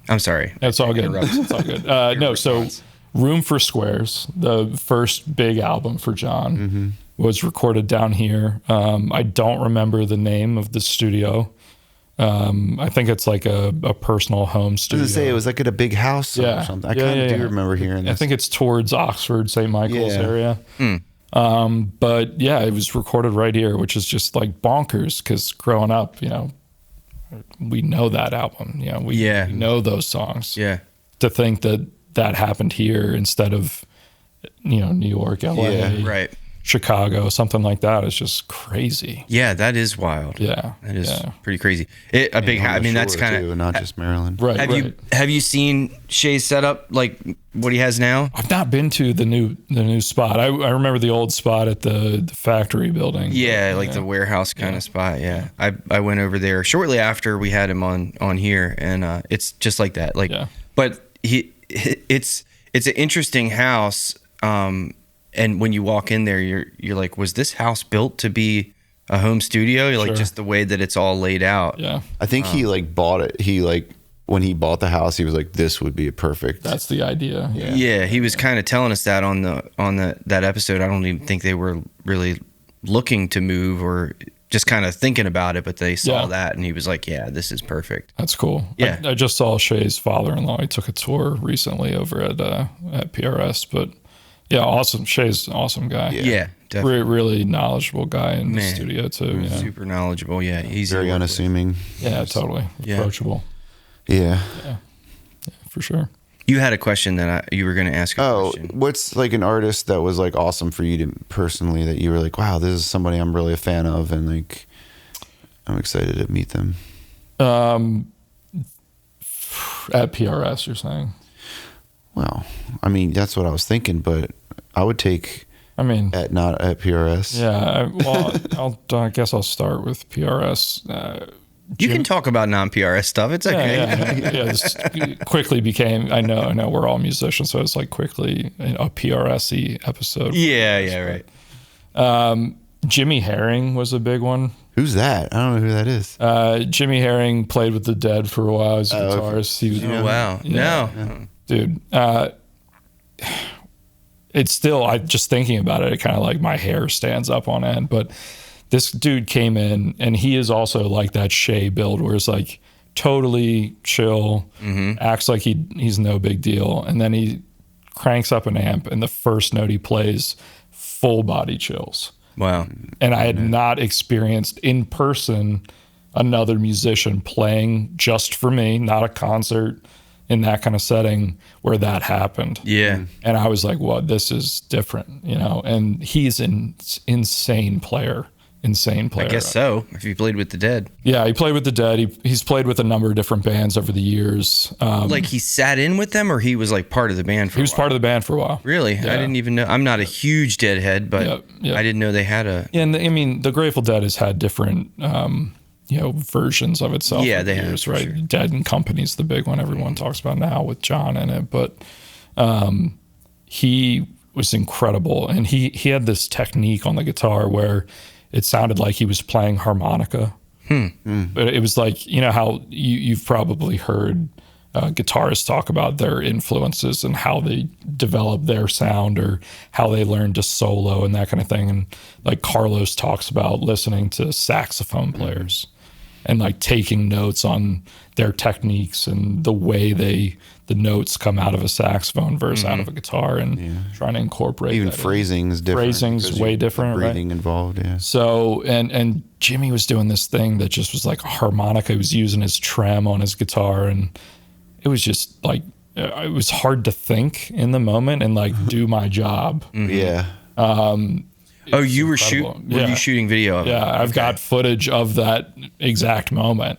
I'm sorry. It's all good. It's all good. No, so Room for Squares, the first big album for John, was recorded down here. I don't remember the name of the studio. I think it's like a personal home studio. Does it say it was like at a big house or something? I kind of do remember hearing this. I think it's towards Oxford, St. Michael's area. But yeah, it was recorded right here, which is just like bonkers because growing up, you know, we know that album. You know, we know those songs. Yeah. To think that that happened here instead of, you know, New York, LA, Right. Chicago, something like that is just crazy. Yeah, that is wild. Yeah. That is pretty crazy. A big house. I mean, that's kind of not just Maryland. Right. Have you seen Shay's setup, like what he has now? I've not been to the new spot. I remember the old spot at the factory building. Yeah, like the warehouse kind of spot. Yeah. I went over there shortly after we had him on here, and it's just like that. Like, but it's an interesting house. And when you walk in there, you're like, was this house built to be a home studio? You're like, just the way that it's all laid out. Yeah. I think he like bought it. He like, when he bought the house, he was like, this would be a perfect. That's the idea. Yeah. He was kind of telling us that on that episode. I don't even think they were really looking to move or just kind of thinking about it, but they saw that and he was like, yeah, this is perfect. That's cool. Yeah. I just saw Shay's father-in-law. He took a tour recently over at PRS, but yeah, awesome. Shay's an awesome guy. Yeah, definitely. Really knowledgeable guy in the studio too. Yeah. Super knowledgeable. Yeah, he's very unassuming. Yeah, totally approachable. Yeah, for sure. You had a question that you were going to ask. What's like an artist that was like awesome for you to personally that you were like, wow, this is somebody I'm really a fan of, and like I'm excited to meet them. At PRS, you're saying? Well, I mean, that's what I was thinking, but I would take. Not at PRS. Yeah. I guess I'll start with PRS. You can talk about non-PRS stuff. It's okay. This quickly became. I know we're all musicians, so it's like quickly a PRS-y episode. Yeah. Right. Jimmy Herring was a big one. Who's that? I don't know who that is. Jimmy Herring played with the Dead for a while as a guitarist. He was, wow. No. Dude, it's still, I just thinking about it, it kind of like my hair stands up on end. But this dude came in and he is also like that Shay build where it's like totally chill, acts like he's no big deal. And then he cranks up an amp and the first note he plays, full body chills. Wow. And I had not experienced in person another musician playing just for me, not a concert in that kind of setting where that happened. Yeah. And I was like, well, this is different, you know? And he's an insane player. I guess so. If you played with the Dead. Yeah, he played with the Dead. He's played with a number of different bands over the years. Like he sat in with them, or he was like part of the band for a while? He was part of the band for a while. Really? Yeah. I didn't even know. I'm not a huge Deadhead, but Yeah. I didn't know they had a... Yeah, and I mean, the Grateful Dead has had different, versions of itself. Yeah, over they the have, years, for right? sure. Dead and Company's the big one everyone talks about now with John in it. But he was incredible. And he had this technique on the guitar where it sounded like he was playing harmonica. But it was like, you know how you've probably heard guitarists talk about their influences and how they develop their sound or how they learn to solo and that kind of thing. And like Carlos talks about listening to saxophone players and like taking notes on their techniques and the way the notes come out of a saxophone versus out of a guitar and trying to incorporate Even that in. phrasing's different. Phrasing's because way you- different, right? breathing involved, yeah. So, and Jimmy was doing this thing that just was like a harmonica. He was using his trem on his guitar, and it was just like, it was hard to think in the moment and like do my job. Yeah. Oh, you were incredible. Were you shooting video of it? Yeah, I've got footage of that exact moment.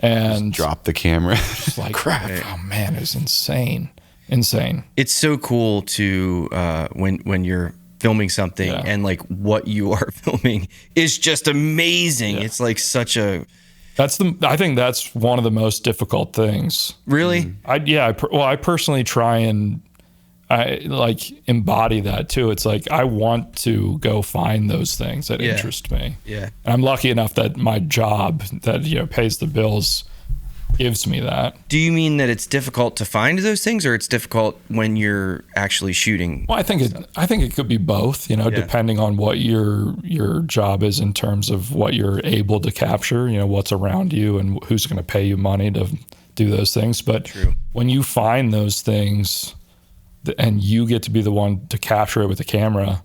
And Drop the camera. just like, oh man, it was insane. It's so cool to when you're filming something and like what you are filming is just amazing. Yeah. It's like such a... I think that's one of the most difficult things. Really? I personally try and I like embody that too. It's like I want to go find those things that interest me. Yeah. And I'm lucky enough that my job that pays the bills gives me that. Do you mean that it's difficult to find those things, or it's difficult when you're actually shooting? Well, I think it could be both, depending on what your job is in terms of what you're able to capture, what's around you and who's going to pay you money to do those things. But when you find those things and you get to be the one to capture it with the camera,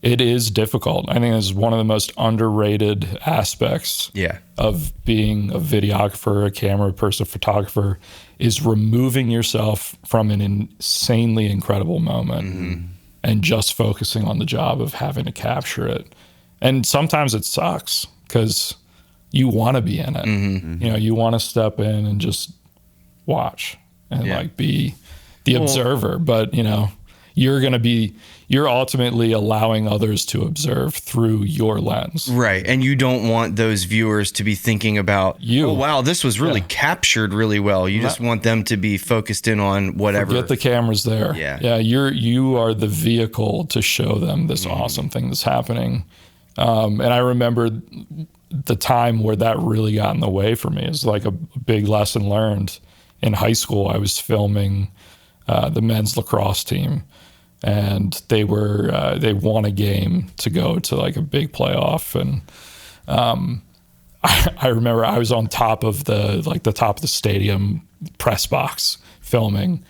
it is difficult. I think it's one of the most underrated aspects of being a videographer, a camera person, photographer, is removing yourself from an insanely incredible moment and just focusing on the job of having to capture it. And sometimes it sucks because you want to be in it. You want to step in and just watch and like be the observer, but you're ultimately allowing others to observe through your lens. Right. And you don't want those viewers to be thinking about, oh, wow, this was really captured really well. You just want them to be focused in on whatever. Get the cameras there. Yeah. You are the vehicle to show them this awesome thing that's happening. And I remember the time where that really got in the way for me. It was like a big lesson learned. In high school, I was filming the men's lacrosse team, and they won a game to go to like a big playoff. And I remember I was on top of the top of the stadium press box filming,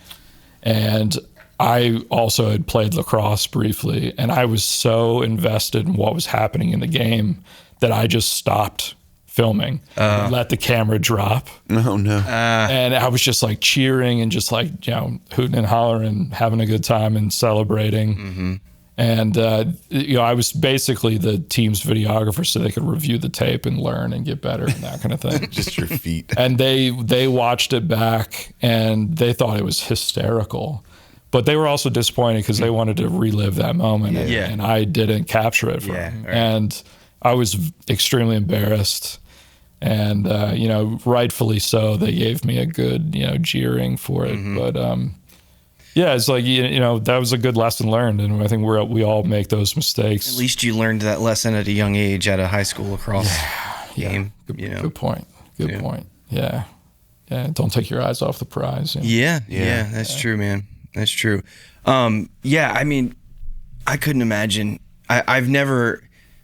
and I also had played lacrosse briefly, and I was so invested in what was happening in the game that I just stopped filming, let the camera drop. No. And I was just like cheering and just like, hooting and hollering, having a good time and celebrating. And, I was basically the team's videographer so they could review the tape and learn and get better and that kind of thing. Just your feet. And they watched it back and they thought it was hysterical. But they were also disappointed because they wanted to relive that moment. And I didn't capture it for them. Right. And I was extremely embarrassed. And, rightfully so, they gave me a good, jeering for it. But, it's like, that was a good lesson learned. And I think we all make those mistakes. At least you learned that lesson at a young age at a high school lacrosse game. Good point. Good point. Yeah. Yeah. Don't take your eyes off the prize. Yeah. That's true, man. That's true. I mean, I couldn't imagine. I've never...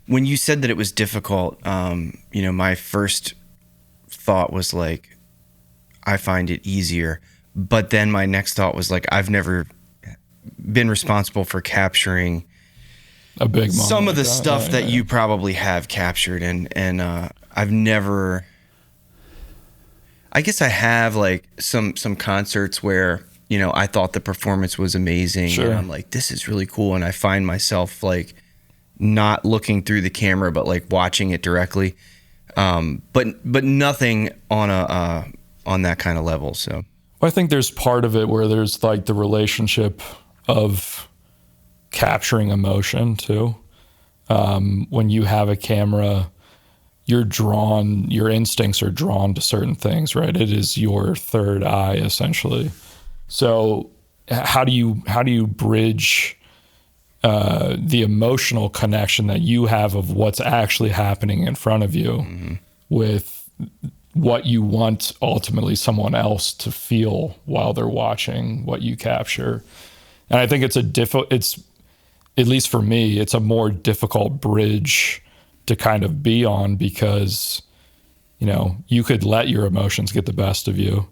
When you said that it was difficult, my first thought was like, I find it easier. But then my next thought was like, I've never been responsible for capturing a big moment some of the like that. stuff Yeah, that yeah. you probably have captured, and I've never. I guess I have like some concerts where, you know, I thought the performance was amazing, Sure. and I'm like, this is really cool, and I find myself like not looking through the camera but like watching it directly, but nothing on that kind of level. So I think there's part of it where there's like the relationship of capturing emotion too. When you have a camera, your instincts are drawn to certain things, right? It is your third eye essentially. So how do you bridge the emotional connection that you have of what's actually happening in front of you with what you want ultimately someone else to feel while they're watching what you capture? And I think it's at least for me, it's a more difficult bridge to kind of be on, because, you know, you could let your emotions get the best of you,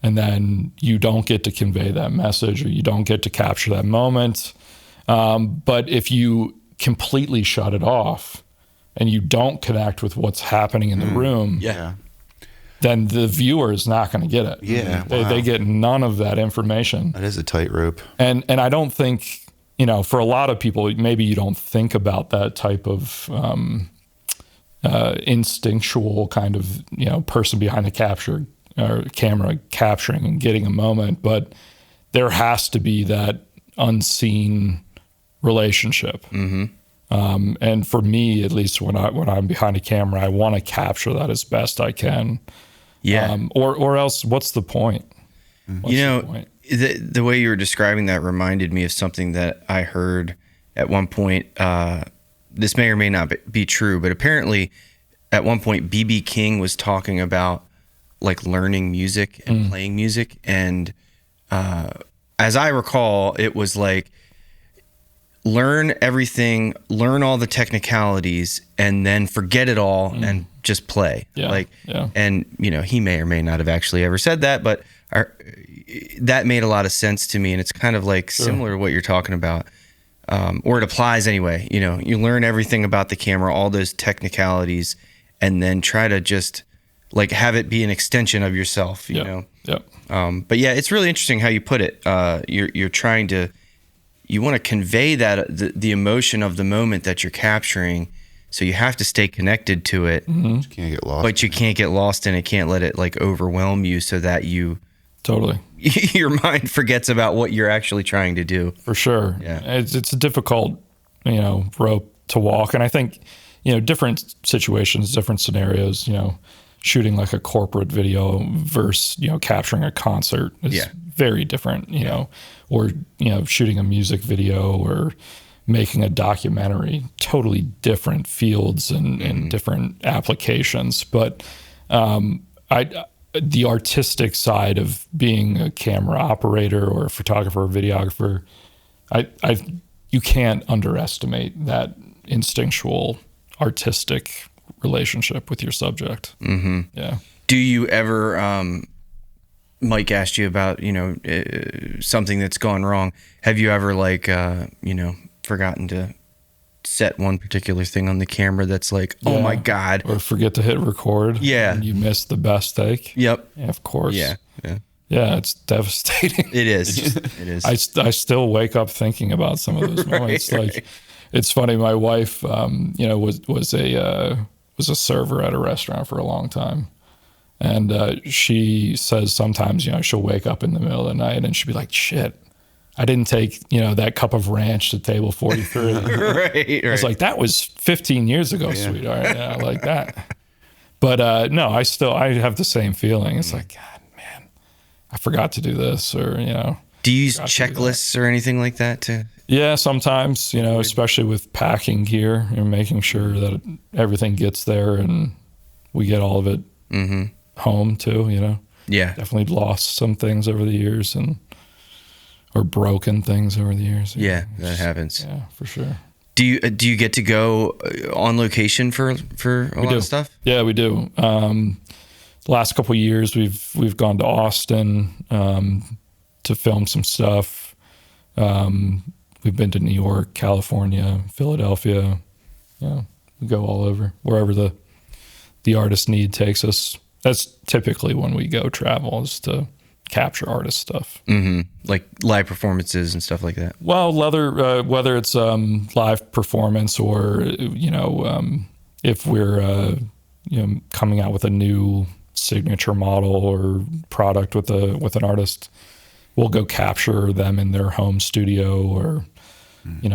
and then you don't get to convey that message, or you don't get to capture that moment. But if you completely shut it off and you don't connect with what's happening in the room, Yeah. then the viewer is not going to get it. Yeah, They get none of that information. That is a tightrope. And I don't think, you know, for a lot of people, maybe you don't think about that type of instinctual kind of, you know, person behind the camera capturing and getting a moment, but there has to be that unseen relationship. And for me, at least when I'm behind a camera, I want to capture that as best I can. yeah, Or else, what's the point? What's you the know, point? the way you were describing that reminded me of something that I heard at one point. This may or may not be true, but apparently at one point B.B. King was talking about like learning music and playing music. And as I recall, it was like, learn everything, learn all the technicalities, and then forget it all and just play. Yeah, And, you know, he may or may not have actually ever said that, but that made a lot of sense to me. And it's kind of like similar to what you're talking about. Or it applies anyway. You know, you learn everything about the camera, all those technicalities, and then try to just like have it be an extension of yourself, you know? Yep. But yeah, it's really interesting how you put it. You're trying to, you want to convey that the emotion of the moment that you're capturing. So you have to stay connected to it, You can't get lost. but you can't get lost in it. Can't let it like overwhelm you so that Totally. your mind forgets about what you're actually trying to do. For sure. Yeah. It's a difficult, you know, rope to walk. And I think, you know, different situations, different scenarios, you know, shooting like a corporate video versus, you know, capturing a concert is very different, you know, or, you know, shooting a music video or making a documentary, totally different fields and different applications. But the artistic side of being a camera operator or a photographer or videographer, you can't underestimate that instinctual artistic relationship with your subject. Yeah. Do you ever, Mike asked you about, you know, something that's gone wrong. Have you ever like, you know, forgotten to set one particular thing on the camera that's like, oh my God. Or forget to hit record. Yeah. And you missed the best take. Yep. Yeah, of course. Yeah. Yeah, it's devastating. It is. It is. I still wake up thinking about some of those moments. Like, it's funny. My wife, you know, was a server at a restaurant for a long time, and she says sometimes, you know, she'll wake up in the middle of the night and she'll be like, "Shit, I didn't take, you know, that cup of ranch to table 43." right. I was like, "That was 15 years ago, sweetheart." Yeah, like that. But no, I have the same feeling. It's like, God, man, I forgot to do this, or, you know. Do you use checklists or anything like that to? Yeah, sometimes, you know, especially with packing gear and making sure that everything gets there and we get all of it home too, you know. Yeah. Definitely lost some things over the years or broken things over the years. Yeah, that happens. Yeah, for sure. Do you get to go on location for a lot of stuff? Yeah, we do. The last couple of years, we've gone to Austin to film some stuff. We've been to New York, California, Philadelphia. Yeah, we go all over, wherever the artist need takes us. That's typically when we go travel, is to capture artist stuff. Mm-hmm. Like live performances and stuff like that. Well, whether it's live performance or, if we're coming out with a new signature model or product with an artist, we'll go capture them in their home studio or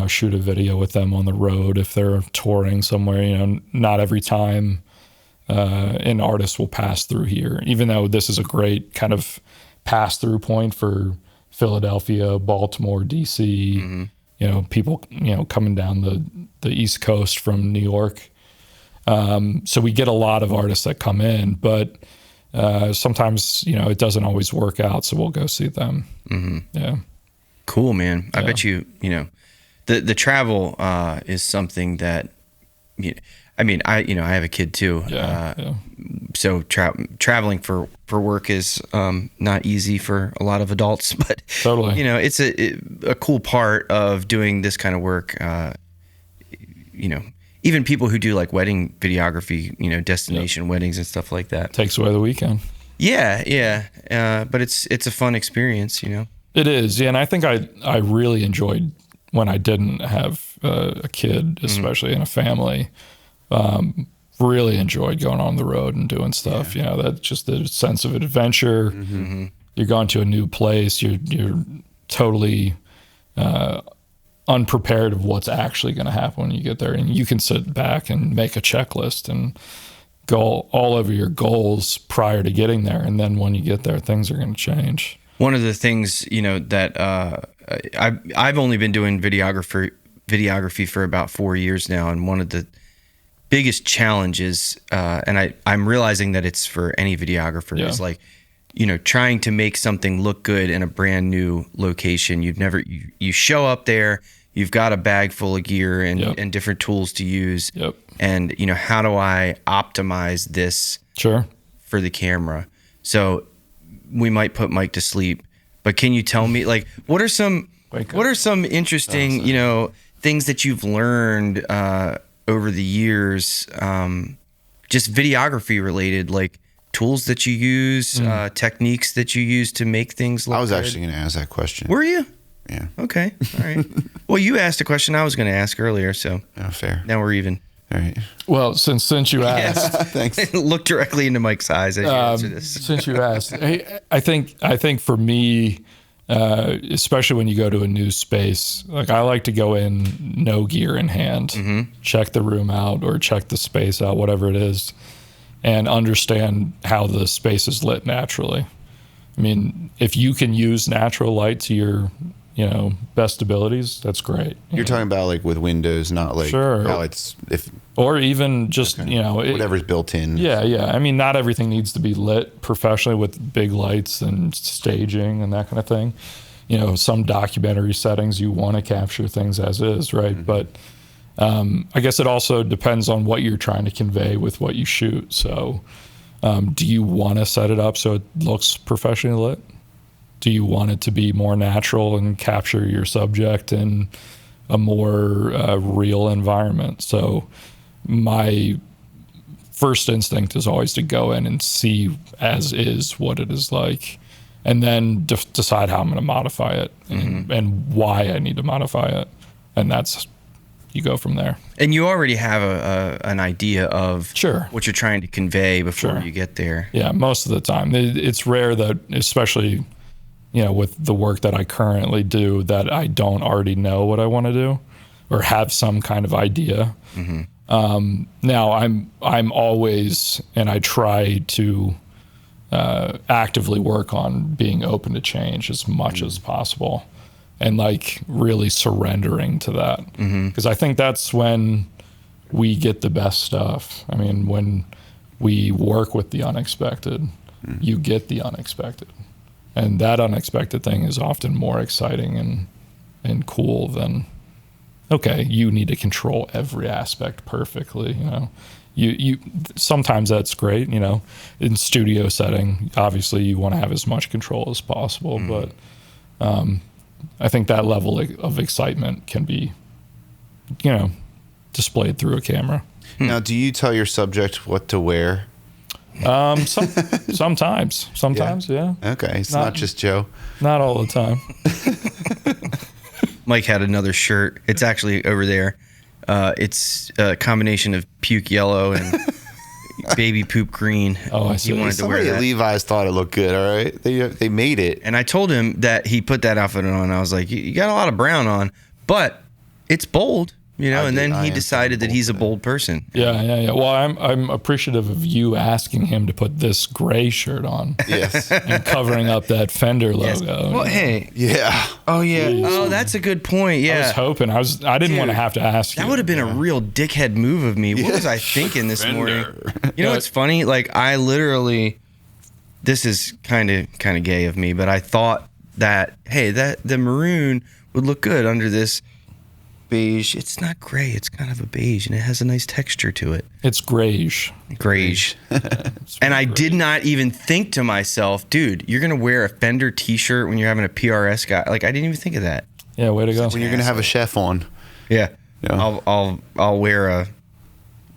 shoot a video with them on the road if they're touring somewhere. Not every time an artist will pass through here, even though this is a great kind of pass-through point for Philadelphia, Baltimore, DC, people, coming down the East Coast from New York. So we get a lot of artists that come in, but sometimes, it doesn't always work out. So we'll go see them. Mm-hmm. Yeah. Cool, man. I bet the travel is something that, I have a kid too. So traveling for work is not easy for a lot of adults, but totally, it's a cool part of doing this kind of work. Even people who do like wedding videography, destination weddings and stuff like that. Takes away the weekend. Yeah. But it's a fun experience, It is. Yeah. And I think I really enjoyed when I didn't have a kid, especially in a family. Really enjoyed going on the road and doing stuff. That's just the sense of adventure. Mm-hmm. You're going to a new place. You're totally unprepared of what's actually going to happen when you get there, and you can sit back and make a checklist and go all over your goals prior to getting there, and then when you get there, things are going to change. One of the things that I've only been doing videography for about 4 years now, and one of the biggest challenges, and I'm realizing that it's for any videographer, is like, trying to make something look good in a brand new location. You show up there, you've got a bag full of gear and different tools to use. Yep. And, how do I optimize this for the camera? So we might put Mike to sleep, but can you tell me, like, what are some interesting, things that you've learned, over the years, just videography related, like tools that you use, techniques that you use to make things look I was good? actually going to ask that question. Were you? Yeah. Okay. All right. Well, you asked a question I was going to ask earlier, so fair. Now we're even. All right. Well, since you asked, Thanks. Look directly into Mike's eyes as you answer this. Since you asked, I think for me, especially when you go to a new space, like I like to go in no gear in hand, check the room out or check the space out, whatever it is, and understand how the space is lit naturally. I mean, if you can use natural light to your, best abilities, that's great. You're talking about like with windows, not like how it's or even just whatever's built in. Yeah. I mean, not everything needs to be lit professionally with big lights and staging and that kind of thing. Some documentary settings you want to capture things as is, right? Mm-hmm. But I guess it also depends on what you're trying to convey with what you shoot. So, do you want to set it up so it looks professionally lit? Do you want it to be more natural and capture your subject in a more real environment? So my first instinct is always to go in and see as is what it is like, and then decide how I'm going to modify it and why I need to modify it. And that's, you go from there. And you already have an idea of what you're trying to convey before you get there. Yeah, most of the time. It's rare that, especially with the work that I currently do, that I don't already know what I want to do or have some kind of idea. Mm-hmm. Now I'm always, and I try to actively work on being open to change as much as possible, and like really surrendering to that. Because I think that's when we get the best stuff. I mean, when we work with the unexpected, you get the unexpected. And that unexpected thing is often more exciting and cool than, okay, you need to control every aspect perfectly. You sometimes that's great. In studio setting, obviously you want to have as much control as possible. But I think that level of excitement can be, displayed through a camera. Now, do you tell your subject what to wear? Sometimes, yeah. Okay, it's not just Joe. Not all the time. Mike had another shirt. It's actually over there. It's a combination of puke yellow and baby poop green. Oh, I see. He wanted to wear Somebody that. at Levi's thought it looked good. All right, they made it. And I told him that he put that outfit on. I was like, you got a lot of brown on, but it's bold, and then he decided that he's a bold person. Yeah. Well, I'm appreciative of you asking him to put this gray shirt on. Yes. And covering up that Fender Yes. logo. Well, hey. Yeah. Oh, yeah. Jeez. Oh, that's a good point. Yeah. I was hoping. I didn't want to have to ask you. That would have been a real dickhead move of me. What was I thinking this morning? You know what's funny? Like, I literally, this is kind of gay of me, but I thought that, hey, the maroon would look good under this beige. It's not gray. It's kind of a beige, and it has a nice texture to it. It's grayish. Grayish. And I did not even think to myself, dude, you're going to wear a Fender t-shirt when you're having a PRS guy. Like, I didn't even think of that. Yeah, way to go. When you're gonna have a chef on. Yeah. Yeah. I'll wear a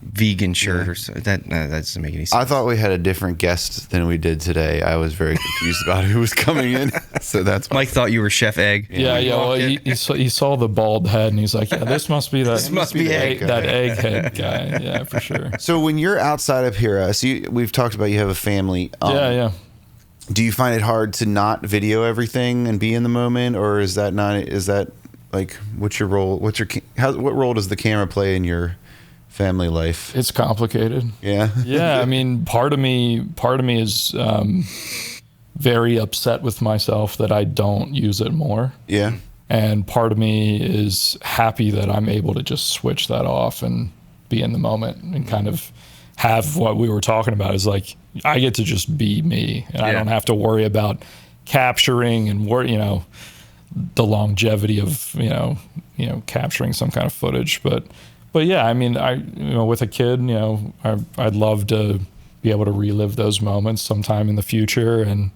vegan shirt or so. That doesn't make any sense. I thought we had a different guest than we did today. I was very confused about who was coming in. So that's Mike thought you were Chef Egg. Yeah. Well, he saw the bald head and he's like, yeah, this must be that. This must be Egg. That egghead guy. Yeah, for sure. So when you're outside of PRS, we've talked about you have a family. Yeah. Do you find it hard to not video everything and be in the moment, or is that like what's your role? What role does the camera play in your family life? It's complicated. Yeah. Yeah. I mean, part of me is very upset with myself that I don't use it more. Yeah. And part of me is happy that I'm able to just switch that off and be in the moment and kind of have what we were talking about is like, I get to just be me and I don't have to worry about capturing and the longevity of, capturing some kind of footage. But yeah, I mean, with a kid, I'd love to be able to relive those moments sometime in the future. And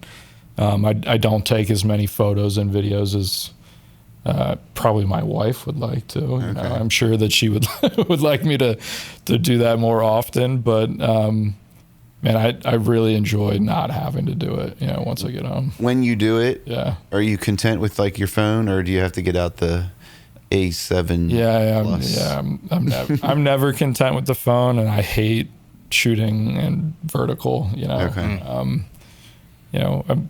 I don't take as many photos and videos as probably my wife would like to. Okay. I'm sure that she would would like me to do that more often. But man, I really enjoy not having to do it. Once I get home. When you do it, yeah, are you content with like your phone, or do you have to get out the A7? I'm never content with the phone, and I hate shooting and vertical. Okay. I'm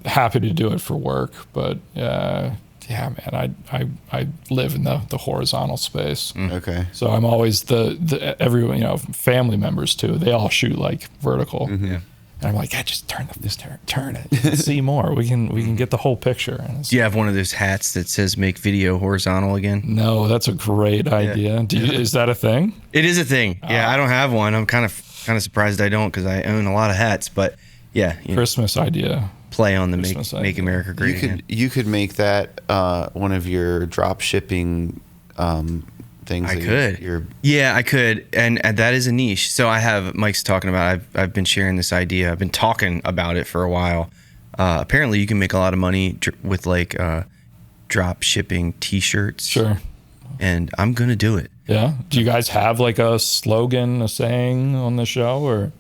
happy to do it for work, but yeah, man, I live in the horizontal space. Okay. So I'm always everyone, family members too. They all shoot like vertical. Mm-hmm. Yeah. And I'm like, just turn it. You can see more. We can get the whole picture. Do you have one of those hats that says "Make video horizontal again"? No, that's a great idea. Is that a thing? It is a thing. Yeah, I don't have one. I'm kind of surprised I don't because I own a lot of hats. But yeah, Christmas idea. Play on the Make America Great Again. You could make that one of your drop shipping things. I could. Yeah, I could, and that is a niche. So Mike's talking about. I've been sharing this idea. I've been talking about it for a while. Apparently, you can make a lot of money with like drop shipping T-shirts. Sure. And I'm gonna do it. Yeah. Do you guys have like a slogan, a saying on the show, or?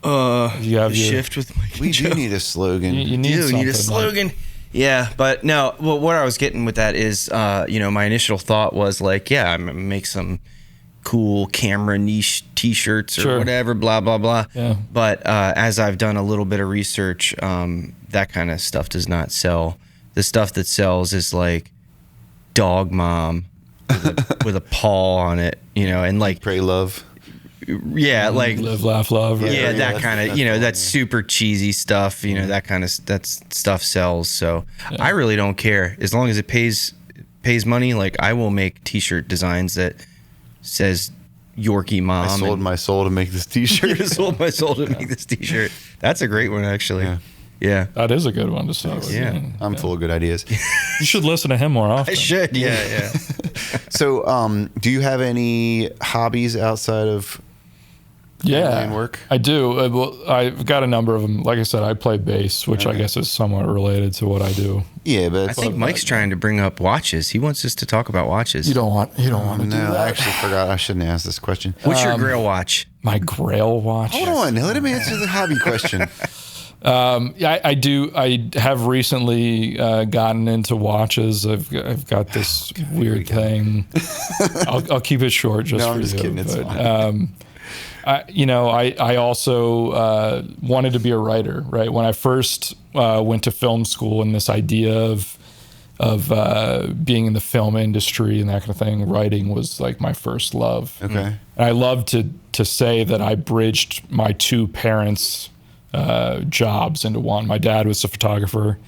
You have shift with Mike. We do need a slogan. You need a slogan. Yeah, but no. Well, what I was getting with that is, my initial thought was like, yeah, I'm gonna make some cool camera niche T-shirts or whatever, blah blah blah. Yeah. But as I've done a little bit of research, that kind of stuff does not sell. The stuff that sells is like dog mom with a paw on it, and like pray love. Yeah, like live, laugh, love. Right? Yeah, that kind of, that's super cheesy stuff. That kind of stuff sells. So I really don't care as long as it pays money. Like I will make T-shirt designs that says Yorkie Mom. I sold my soul to make this T-shirt. I sold my soul to make this T-shirt. That's a great one, actually. Yeah. That is a good one to start with. Yeah. I'm full of good ideas. You should listen to him more often. I should. Yeah. So, do you have any hobbies outside of handling work? I do. Well, I've got a number of them. Like I said, I play bass, which I guess is somewhat related to what I do. Yeah, but I think Mike's trying to bring up watches. He wants us to talk about watches. You don't want to do no, that. I actually forgot. I shouldn't ask this question. What's your Grail watch? My Grail watch. Hold on, let him answer the hobby question. I do. I have recently gotten into watches. I've got this weird thing. I'll keep it short just No, for I'm just you. kidding. It's but, fine. I also wanted to be a writer, right? When I first went to film school, and this idea of being in the film industry and that kind of thing, writing was like my first love. Okay. And I love to say that I bridged my two parents' jobs into one. My dad was a photographer.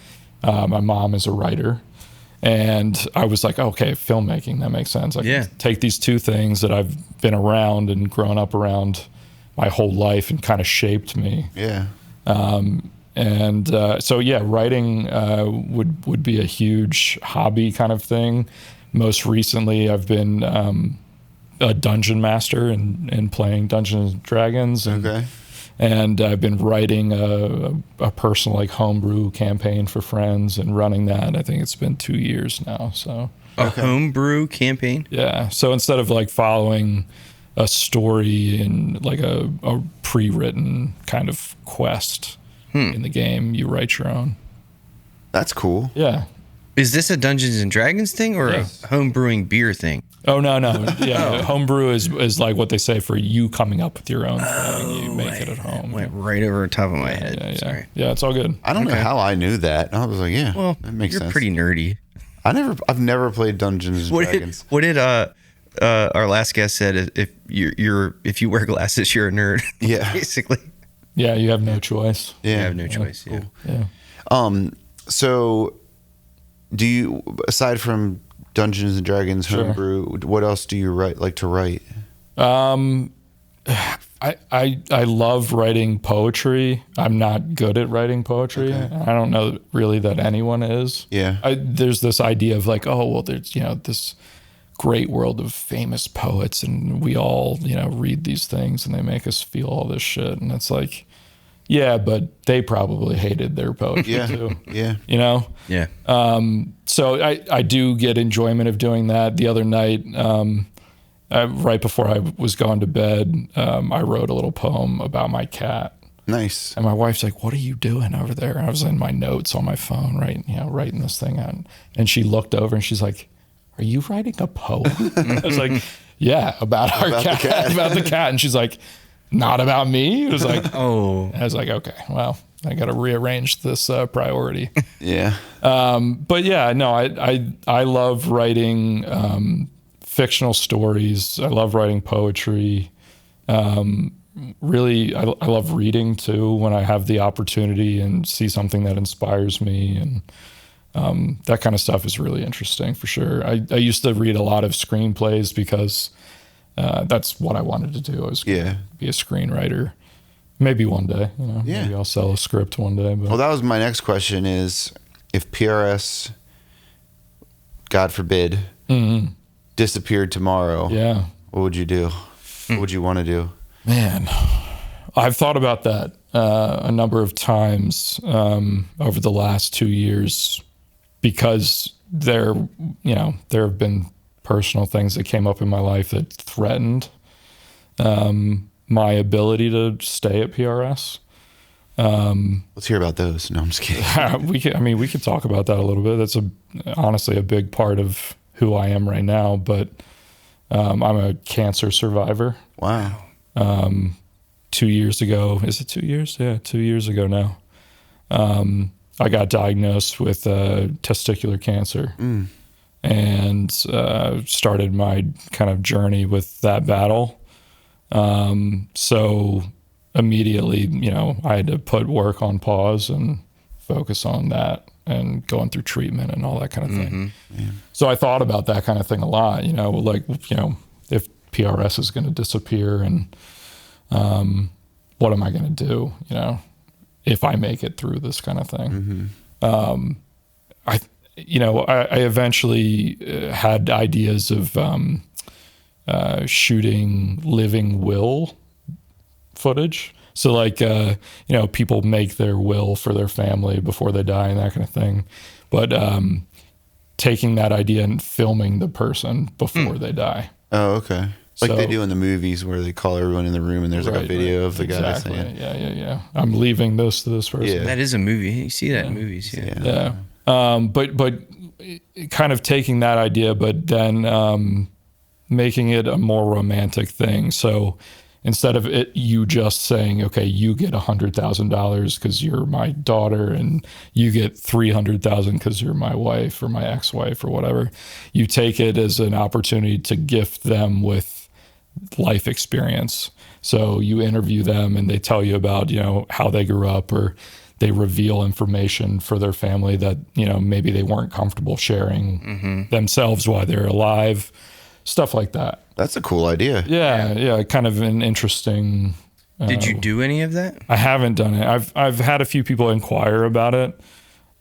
My mom is a writer. And I was like, okay, filmmaking, that makes sense. I can take these two things that I've been around and grown up around my whole life and kind of shaped me. Yeah. So writing would be a huge hobby kind of thing. Most recently, I've been a dungeon master and playing Dungeons and Dragons. And I've been writing a personal like homebrew campaign for friends and running that. I think it's been 2 years now. So a homebrew campaign? Yeah. So instead of like following a story in like a pre-written kind of quest in the game, you write your own. That's cool. Yeah. Is this a Dungeons and Dragons thing or a homebrewing beer thing? Oh, no. Yeah. Homebrew is like what they say for you coming up with your own thing. You make it at home. Went right over the top of my head. Yeah. Sorry. Yeah, it's all good. I don't know how I knew that. I was like, Well, that makes you're sense. pretty nerdy. I've never played Dungeons and Dragons. What did our last guest said? If you wear glasses, you're a nerd. Yeah. Basically. Yeah, you have no choice. You have no choice. Cool. Yeah. So, do you, aside from Dungeons and Dragons, homebrew, what else do you like to write? I love writing poetry. I'm not good at writing poetry. Okay. I don't know really that anyone is. Yeah. There's this idea of like, oh, well, there's, this great world of famous poets and we all, read these things and they make us feel all this shit. And it's like, yeah, but they probably hated their poetry too. Yeah. Yeah. So I do get enjoyment of doing that. The other night, right before I was going to bed, I wrote a little poem about my cat. Nice. And my wife's like, "What are you doing over there?" I was in my notes on my phone, writing this thing out. And she looked over and she's like, "Are you writing a poem?" I was like, "Yeah, about our cat, about the cat." And she's like, "Not about me." It was like, oh. I was like, okay, well, I got to rearrange this priority. Yeah. But yeah, no, I love writing fictional stories. I love writing poetry. Really, I love reading too when I have the opportunity and see something that inspires me. And that kind of stuff is really interesting for sure. I used to read a lot of screenplays because that's what I wanted to do. I was going to be a screenwriter. Maybe one day, maybe I'll sell a script one day. But. Well, that was my next question is, if PRS, God forbid, disappeared tomorrow, what would you do? What would you want to do? Man, I've thought about that a number of times over the last 2 years because there have been personal things that came up in my life that threatened my ability to stay at PRS. Let's hear about those. No, I'm just kidding. We could talk about that a little bit. That's honestly a big part of who I am right now, but I'm a cancer survivor. Wow. 2 years ago, is it 2 years? Yeah, 2 years ago now. I got diagnosed with testicular cancer and started my kind of journey with that battle. So immediately, I had to put work on pause and focus on that and going through treatment and all that kind of thing. Yeah. So I thought about that kind of thing a lot, if PRS is going to disappear and what am I going to do, if I make it through this kind of thing. I eventually had ideas of shooting living will footage. So like, people make their will for their family before they die and that kind of thing. But taking that idea and filming the person before they die. Oh, okay. Like So- they do in the movies where they call everyone in the room and there's like a video of the guy Exactly. saying, Yeah. I'm leaving this to this person. Yeah. That is a movie. You see that in movies. Yeah. Yeah. But kind of taking that idea, but then making it a more romantic thing. So instead of you just saying, okay, you get $100,000 because you're my daughter, and you get $300,000 because you're my wife or my ex-wife or whatever, you take it as an opportunity to gift them with life experience. So you interview them and they tell you about, how they grew up, or they reveal information for their family that, maybe they weren't comfortable sharing themselves while they're alive, stuff like that. that's a cool idea. Yeah, kind of an interesting. Did you do any of that? I haven't done it. I've had a few people inquire about it,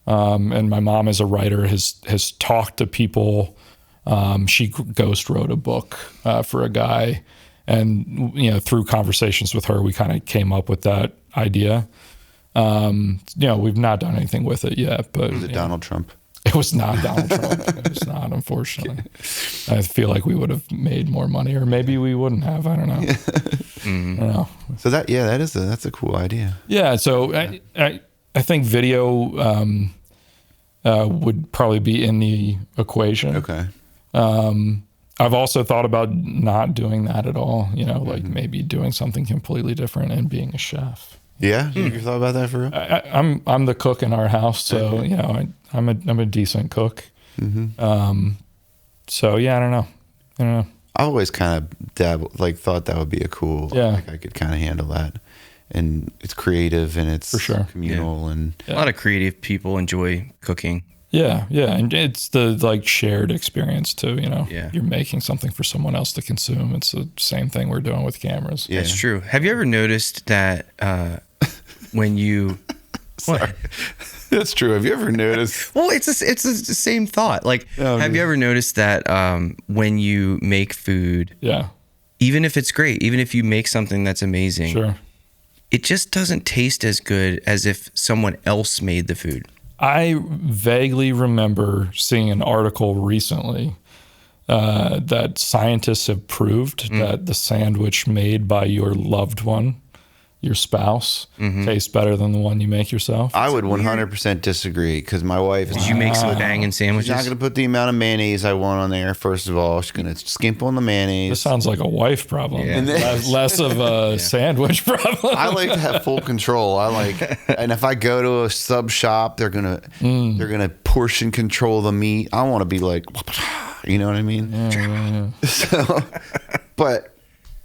and my mom, as a writer, has talked to people. She ghost wrote a book for a guy, and through conversations with her, we kind of came up with that idea. We've not done anything with it yet, but Was it Donald Trump? it was not Donald Trump. It was not, unfortunately. I feel like we would have made more money, or maybe we wouldn't have. I don't know. I don't know. So that's a cool idea. Yeah. So I think video would probably be in the equation. Okay. I've also thought about not doing that at all. Like maybe doing something completely different and being a chef. Yeah, you thought about that for real? I'm the cook in our house, so I'm a decent cook. So yeah, I don't know. I always kind of thought that would be a cool. Yeah. Like I could kind of handle that, and it's creative and it's For sure. communal and A lot of creative people enjoy cooking. Yeah, and it's the shared experience too. Yeah. You're making something for someone else to consume. It's the same thing we're doing with cameras. Yeah. That's true. Have you ever noticed that when you what? That's true. Have you ever noticed? Well, it's the same thought. Like, have you ever noticed that when you make food, Yeah, even if it's great, even if you make something that's amazing, sure. it just doesn't taste as good as if someone else made the food. I vaguely remember seeing an article recently that scientists have proved that the sandwich made by your loved one, your spouse, tastes better than the one you make yourself. I would 100% disagree because my wife is Did you make some banging sandwiches? She's not going to put the amount of mayonnaise I want on there. First of all, she's going to skimp on the mayonnaise. This sounds like a wife problem, Yeah. less of a sandwich problem. I like to have full control. And if I go to a sub shop, they're gonna portion control the meat. I want to be like, you know what I mean? Yeah. So, but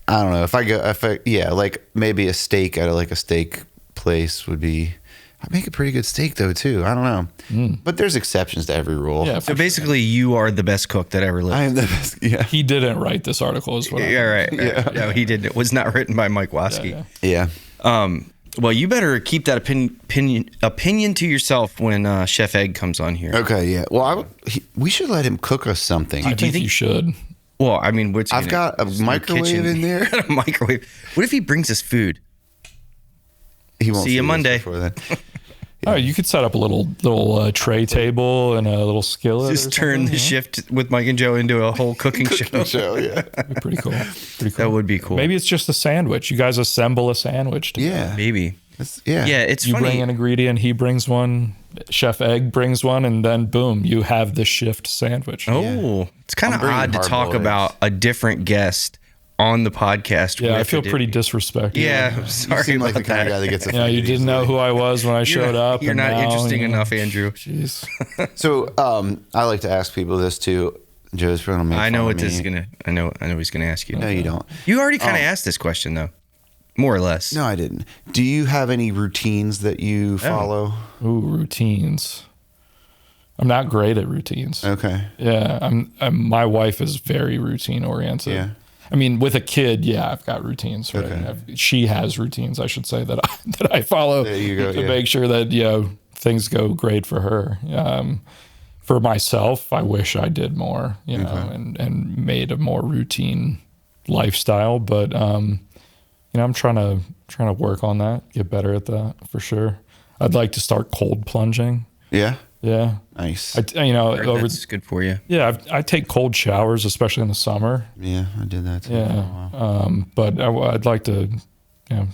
I don't know like maybe a steak at a steak place would be. I make a pretty good steak though too. I don't know, but there's exceptions to every rule. Yeah, So basically, you are the best cook that ever lived. I am the best. Yeah, He didn't write this article, is what I Yeah, right. No, he didn't. It was not written by Mike Waskey. Yeah. yeah. Well, you better keep that opinion to yourself when Chef Egg comes on here. Okay, yeah. Well, we should let him cook us something. I Do you think think- you should. Well, I mean, I've got a microwave in there. A microwave. What if he brings us food? He won't See you us Monday. before then. Oh, you could set up a little tray table and a little skillet. Just or turn something, the shift with Mike and Joe into a whole cooking show. Show, yeah. That'd be pretty cool. That would be cool. Maybe it's just a sandwich. You guys assemble a sandwich together. Yeah. Maybe. Yeah. Yeah, it's You funny. bring an ingredient, he brings one, Chef Egg brings one, and then boom, you have the shift sandwich. Oh, it's kind of I'm bringing odd to talk hard-boiled about a different guest on the podcast. Yeah, I with feel a pretty di- disrespected. Yeah, I'm You sorry seem like about the kind that. of guy that gets Yeah, offended. you didn't know who I was when I showed up. You're and not now, interesting you know, enough, Andrew. Jeez. So I like to ask people this too. Joe's going to make I know fun what of this me. is gonna. I know he's gonna ask you. No, you don't. You already kind of asked this question though, more or less. No, I didn't. Do you have any routines that you follow? Ooh, routines. I'm not great at routines. Okay. Yeah, my wife is very routine oriented. Yeah. I mean, with a kid, yeah, I've got routines. Right? Okay. She has routines, I should say, that I follow There you go, to yeah. make sure that things go great for her. For myself, I wish I did more, and made a more routine lifestyle. But I'm trying to work on that, get better at that for sure. I'd like to start cold plunging. Yeah. Yeah. Nice. That's good for you. Yeah, I take cold showers, especially in the summer. Yeah, I did that too. Yeah. But I'd like to,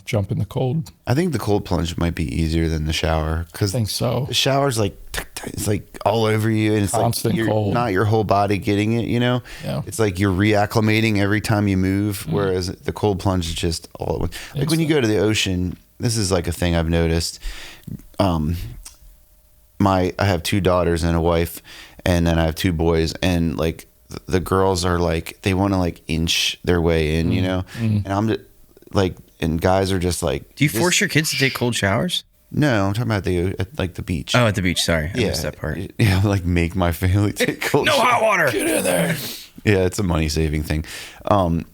jump in the cold. I think the cold plunge might be easier than the shower I because think so. the shower's like it's like all over you, and it's Constant like you're cold. not your whole body getting it. Yeah. It's like you're reacclimating every time you move, whereas the cold plunge is just all at once. Like when you go to the ocean, this is like a thing I've noticed. I have 2 daughters and a wife, and then I have 2 boys, and like the girls are like they want to like inch their way in, and I'm just, like. And guys are just like. Do you force your kids to take cold showers? No, I'm talking about the beach. Oh, at the beach. Sorry, I missed that part. Yeah, like make my family take cold. No hot water. Get in there. Yeah, it's a money saving thing.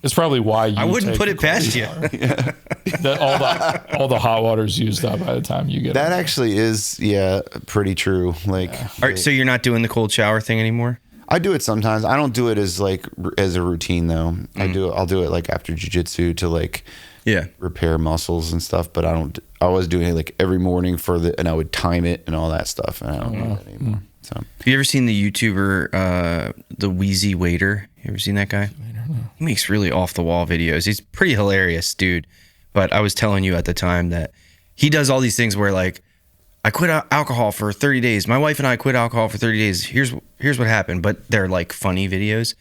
It's probably why you. I wouldn't put it past you. All the hot water's used up by the time you get. That actually is pretty true. Like, All right, so you're not doing the cold shower thing anymore? I do it sometimes. I don't do it as a routine though. I'll do it like after jiu-jitsu to like. Yeah. Repair muscles and stuff, but I was doing it like every morning and I would time it and all that stuff, and I don't do that anymore. So, have you ever seen the YouTuber, the Wheezy Waiter? You ever seen that guy? He makes really off the wall videos. He's pretty hilarious, dude. But I was telling you at the time that he does all these things where like, I quit alcohol for 30 days. My wife and I quit alcohol for 30 days. Here's what happened. But they're like funny videos.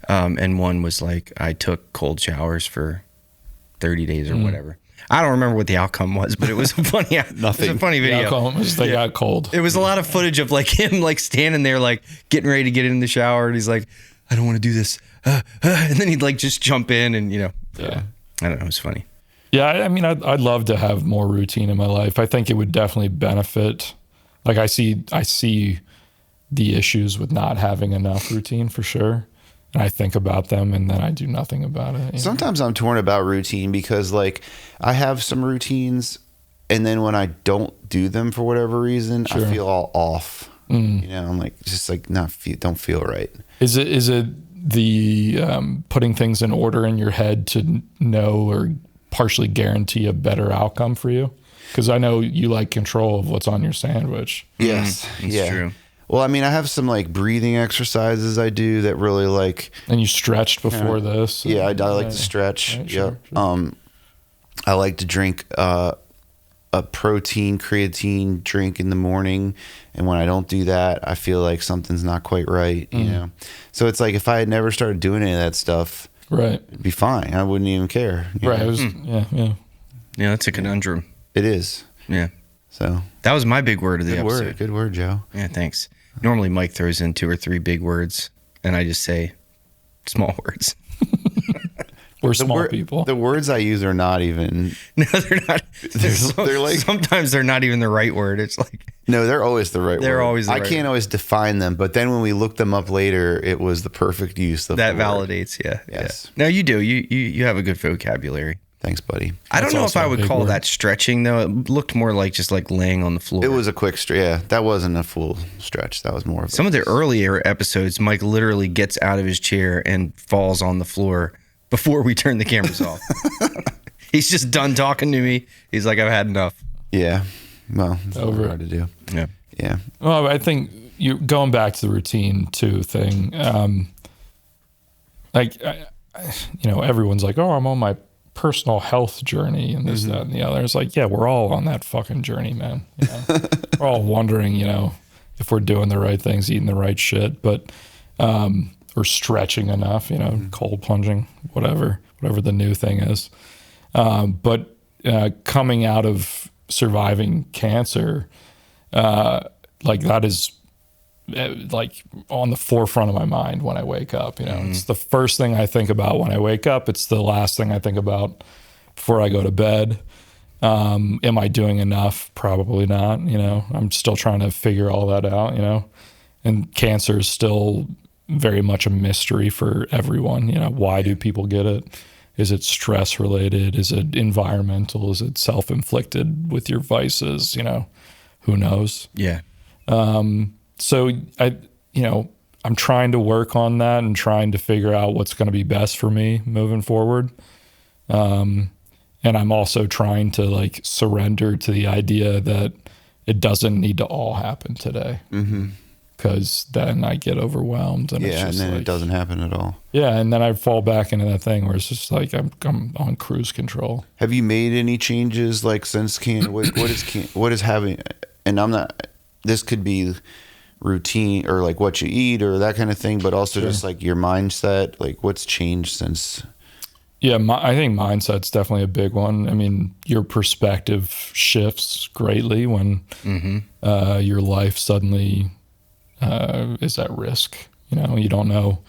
And one was like, I took cold showers for 30 days or whatever. I don't remember what the outcome was, but it was a funny, Nothing. It was a funny video. The outcome was they got cold. It was a lot of footage of like him like standing there like getting ready to get in the shower, and he's like, I don't want to do this, and then he'd like just jump in, and Yeah. I don't know, it was funny. Yeah, I mean, I'd love to have more routine in my life. I think it would definitely benefit. Like I see the issues with not having enough routine for sure. And I think about them, and then I do nothing about it. Sometimes I'm torn about routine because like I have some routines, and then when I don't do them for whatever reason, I feel all off. I'm like just like don't feel right. Is it the putting things in order in your head to know or partially guarantee a better outcome for you? Because I know you like control of what's on your sandwich. Yes, It's true. Well, I mean, I have some like breathing exercises I do that really like. And you stretched before this. Yeah, I like to stretch. Right, Yep. sure. I like to drink a protein creatine drink in the morning, and when I don't do that, I feel like something's not quite right. You know, so it's like if I had never started doing any of that stuff, Right. it'd be fine. I wouldn't even care. you Right. know? It was, yeah. Yeah, that's a conundrum. It is. Yeah. So That was my big word of the good episode. word. Good word, Joe. Yeah, thanks. Normally Mike throws in 2 or 3 big words, and I just say small words. We're small people. The words I use are not even. No, they're not. They're like sometimes they're not even the right word. It's like no, they're always the right word. They're always the I right can't word. always define them, but then when we look them up later, it was the perfect use of that the word. validates. Yeah. Yes. Yeah. No, you do. You have a good vocabulary. Thanks, buddy. I don't That's know if also I a would big call word. that stretching though. It looked more like just like laying on the floor. It was a quick stretch. Yeah, that wasn't a full stretch. That was more of Some of the earlier episodes, Mike literally gets out of his chair and falls on the floor before we turn the cameras off. He's just done talking to me. He's like, I've had enough. Yeah. Well, it's Over hard to do. Yeah. Yeah. Well, I think you going back to the routine too thing. Everyone's like, "Oh, I'm on my personal health journey," and this, that, and the other. It's like, yeah, we're all on that fucking journey, man. You know? We're all wondering, if we're doing the right things, eating the right shit, but or stretching enough, cold plunging, whatever the new thing is. But coming out of surviving cancer, like that is like on the forefront of my mind when I wake up. It's the first thing I think about when I wake up. It's the last thing I think about before I go to bed. Am I doing enough? Probably not. I'm still trying to figure all that out. And cancer is still very much a mystery for everyone. Why do people get it? Is it stress related? Is it environmental? Is it self-inflicted with your vices? Who knows? Yeah. So I'm trying to work on that and trying to figure out what's going to be best for me moving forward. And I'm also trying to like surrender to the idea that it doesn't need to all happen today. Because then I get overwhelmed. And it's and just then like, it doesn't happen at all. Yeah, and then I fall back into that thing where it's just like I'm on cruise control. Have you made any changes like since what is having? And I'm not. This could be routine or like what you eat or that kind of thing, but also just like your mindset. Like what's changed since? Yeah, I think mindset's definitely a big one. I mean, your perspective shifts greatly when your life suddenly is at risk. You don't know.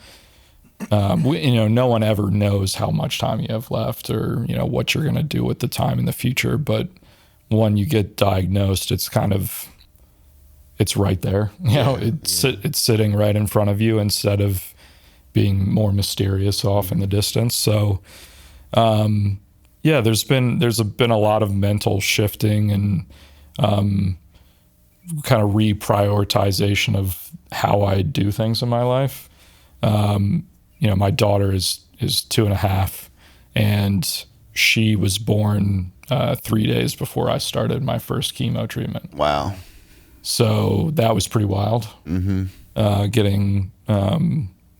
No one ever knows how much time you have left or, what you're going to do with the time in the future. But when you get diagnosed, it's right there. It's sitting right in front of you instead of being more mysterious off in the distance. So, there's been a lot of mental shifting and kind of reprioritization of how I do things in my life. My daughter is 2.5, and she was born 3 days before I started my first chemo treatment. Wow. So that was pretty wild. Getting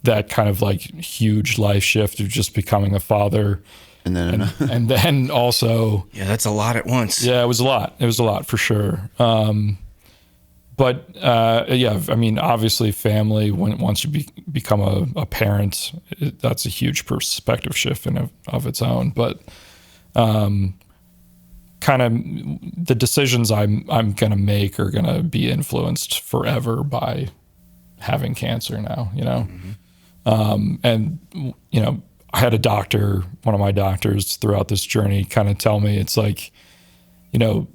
that kind of like huge life shift of just becoming a father. And then also... Yeah, that's a lot at once. Yeah, it was a lot. It was a lot for sure. I mean, obviously family, once you become a parent, that's a huge perspective shift of its own. But kind of the decisions I'm going to make are going to be influenced forever by having cancer now, I had a doctor, one of my doctors throughout this journey kind of tell me it's like,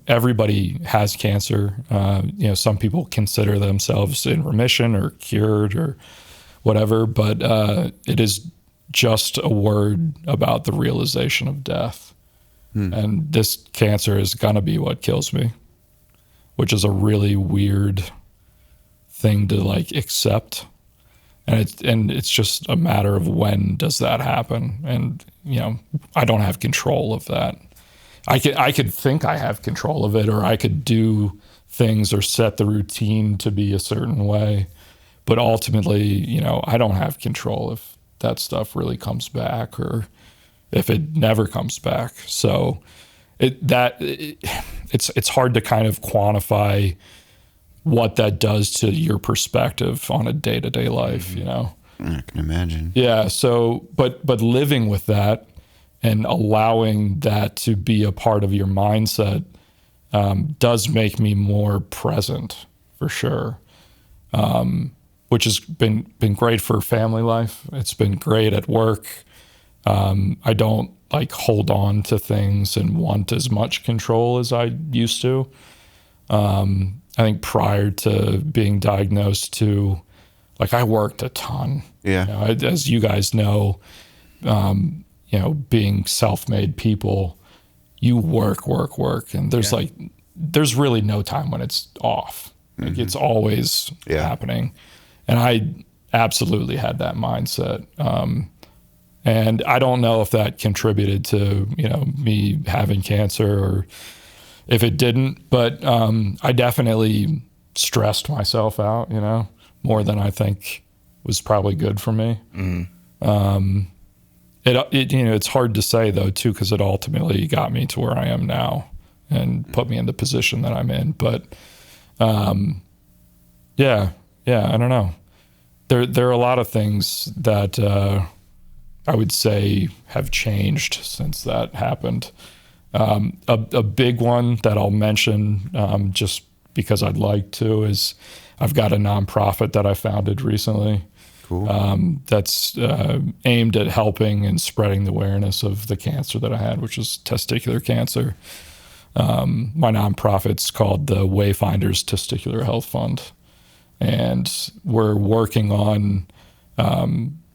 everybody has cancer. Some people consider themselves in remission or cured or whatever, but it is just a word about the realization of death. And this cancer is going to be what kills me, which is a really weird thing to like accept. And it's just a matter of when does that happen. And, I don't have control of that. I could think I have control of it, or I could do things or set the routine to be a certain way. But ultimately, I don't have control if that stuff really comes back or if it never comes back. So it's hard to kind of quantify what that does to your perspective on a day-to-day life, I can imagine. Yeah. So, but living with that and allowing that to be a part of your mindset does make me more present for sure. Which has been great for family life. It's been great at work. I don't like hold on to things and want as much control as I used to. I think prior to being diagnosed too, like I worked a ton. Yeah. As you guys know, being self-made people, you work. And there's really no time when it's off. Like it's always happening. And I absolutely had that mindset. And I don't know if that contributed to, me having cancer or if it didn't, but I definitely stressed myself out, more than I think was probably good for me. It's hard to say though too, because it ultimately got me to where I am now and put me in the position that I'm in. But I don't know. There are a lot of things that I would say have changed since that happened. A big one that I'll mention just because I'd like to is I've got a nonprofit that I founded recently. Cool. That's aimed at helping and spreading the awareness of the cancer that I had, which is testicular cancer. My nonprofit's called the Wayfinders Testicular Health Fund. And we're working on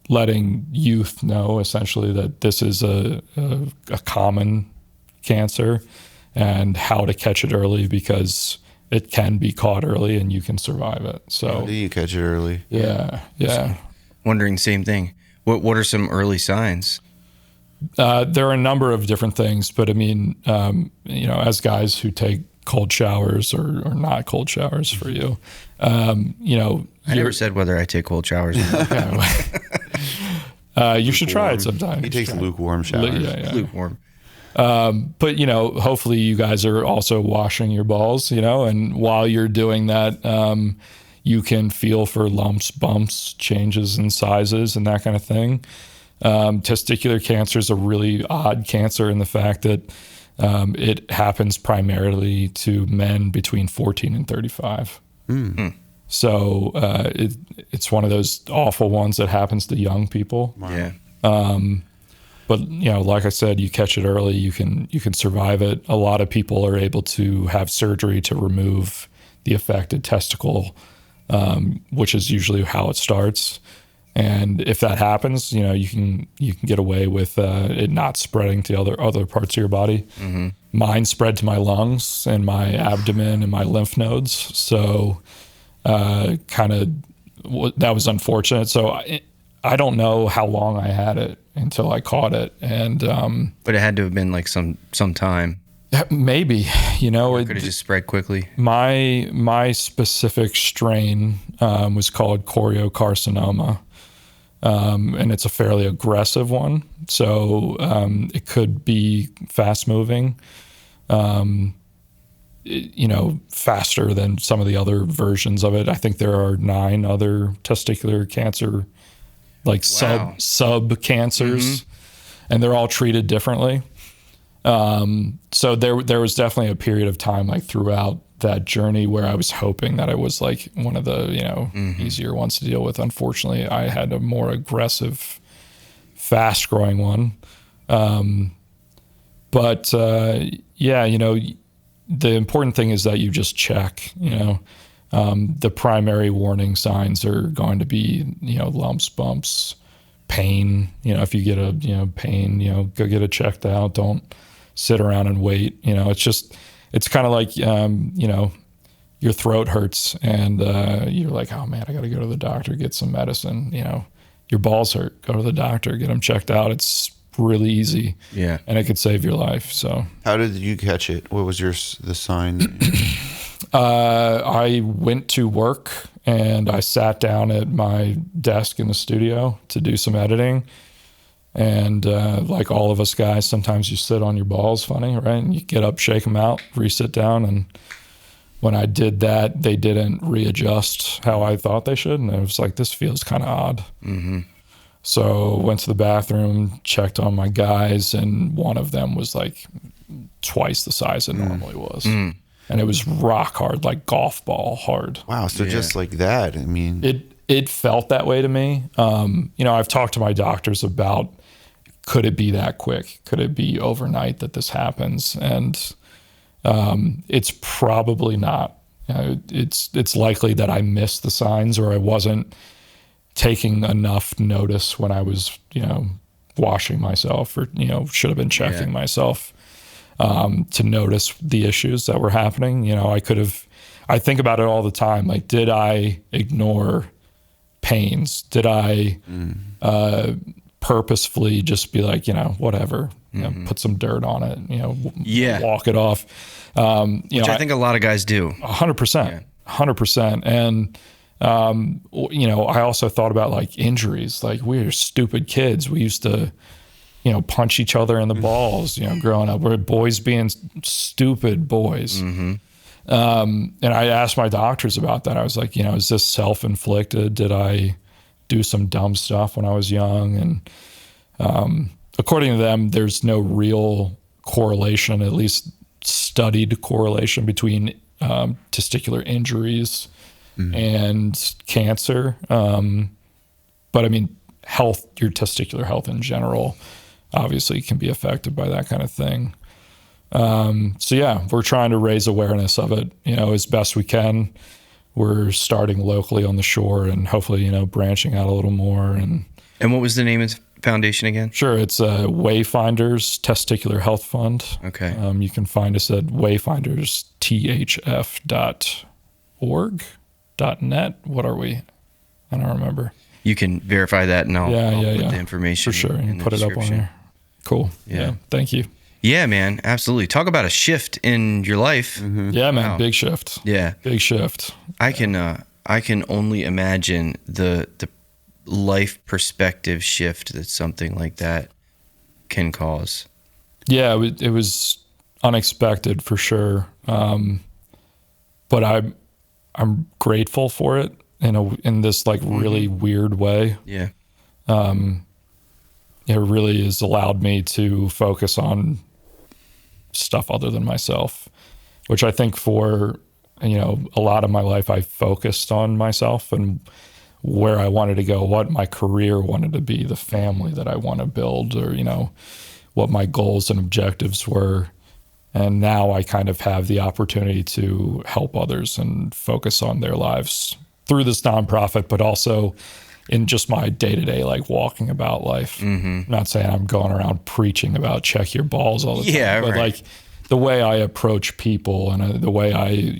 letting youth know essentially that this is a common cancer and how to catch it early, because it can be caught early and you can survive it. So how do you catch it early? Yeah. Wondering same thing. What are some early signs? There are a number of different things, but I mean, as guys who take cold showers or not cold showers for you, I never said whether I take cold showers. You should try it sometime. He takes lukewarm showers. Lukewarm. But hopefully you guys are also washing your balls, and while you're doing that, you can feel for lumps, bumps, changes in sizes and that kind of thing. Testicular cancer is a really odd cancer in the fact that it happens primarily to men between 14 and 35. So it's one of those awful ones that happens to young people. Wow. Yeah. But like I said, you catch it early, you can survive it. A lot of people are able to have surgery to remove the affected testicle, which is usually how it starts. And if that happens, you can get away with it not spreading to other parts of your body. Mm-hmm. Mine spread to my lungs and my abdomen and my lymph nodes. So that was unfortunate. So I don't know how long I had it until I caught it. And but it had to have been like some time. Maybe, it could have just spread quickly. My specific strain was called choriocarcinoma. And it's a fairly aggressive one. So it could be fast moving, faster than some of the other versions of it. I think there are 9 other testicular cancer, like sub cancers, and they're all treated differently. So there was definitely a period of time like throughout that journey where I was hoping that I was like one of the, easier ones to deal with. Unfortunately, I had a more aggressive, fast growing one. The important thing is that you just check, the primary warning signs are going to be, lumps, bumps, pain. If you get a, pain, go get it checked out. Don't sit around and wait. It's kind of like, your throat hurts and you're like, oh man, I got to go to the doctor, get some medicine. Your balls hurt, go to the doctor, get them checked out. It's really easy. Yeah. And it could save your life. So how did you catch it? What was the sign? I went to work and I sat down at my desk in the studio to do some editing. And like all of us guys, sometimes you sit on your balls funny, right? And you get up, shake them out, re-sit down. And when I did that, they didn't readjust how I thought they should. And I was like, this feels kind of odd. Mm-hmm. So went to the bathroom, checked on my guys, and one of them was like twice the size it normally was. Mm. And it was rock hard, like golf ball hard. Wow. So just like that, I mean... It felt that way to me. I've talked to my doctors about, could it be that quick? Could it be overnight that this happens? And it's probably not. It's likely that I missed the signs or I wasn't taking enough notice when I was, washing myself or, should have been checking myself to notice the issues that were happening. I think about it all the time. Like, did I ignore pains? Did I purposefully just be like, whatever, put some dirt on it, walk it off? Which I think a lot of guys do. 100%. 100%. And, I also thought about like injuries. Like, we were stupid kids. We used to, punch each other in the balls, growing up. We're boys being stupid boys. Mm-hmm. And I asked my doctors about that. I was like, is this self-inflicted? Did I do some dumb stuff when I was young? And according to them, there's no real correlation, at least studied correlation between testicular injuries and cancer. But I mean, your testicular health in general, obviously can be affected by that kind of thing. We're trying to raise awareness of it, as best we can. We're starting locally on the shore and hopefully, branching out a little more. And what was the name of the foundation again? Sure. It's Wayfinders Testicular Health Fund. Okay. You can find us at wayfindersthf.org.net. What are we? I don't remember. You can verify that and I'll put the information for sure. And put it up on here. Cool. Yeah. Yeah. Thank you. Yeah, man. Absolutely. Talk about a shift in your life. Yeah, man. Wow. Big shift. Yeah. Big shift. I can only imagine the life perspective shift that something like that can cause. Yeah, it was unexpected for sure. But I'm grateful for it in this like really weird way. Yeah. It really has allowed me to focus on stuff other than myself, which I think for, a lot of my life, I focused on myself and where I wanted to go, what my career wanted to be, the family that I want to build, or, what my goals and objectives were. And now I kind of have the opportunity to help others and focus on their lives through this nonprofit, but also in just my day-to-day, like walking about life. I'm not saying I'm going around preaching about check your balls all the time, but like the way I approach people and the way I,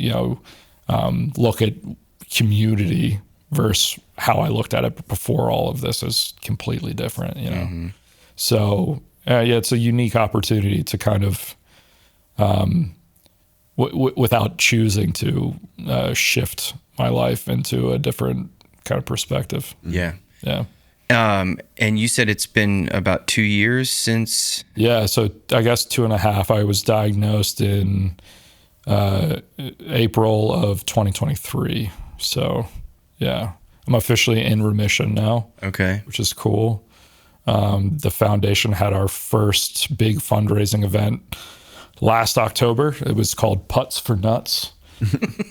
look at community versus how I looked at it before all of this is completely different, So it's a unique opportunity to kind of, without choosing to shift my life into a different kind of perspective. Yeah. Yeah. And you said it's been about 2 years since. Yeah. So I guess 2.5. I was diagnosed in April of 2023. So yeah, I'm officially in remission now. Okay. Which is cool. The foundation had our first big fundraising event last October. It was called Putts for Nuts.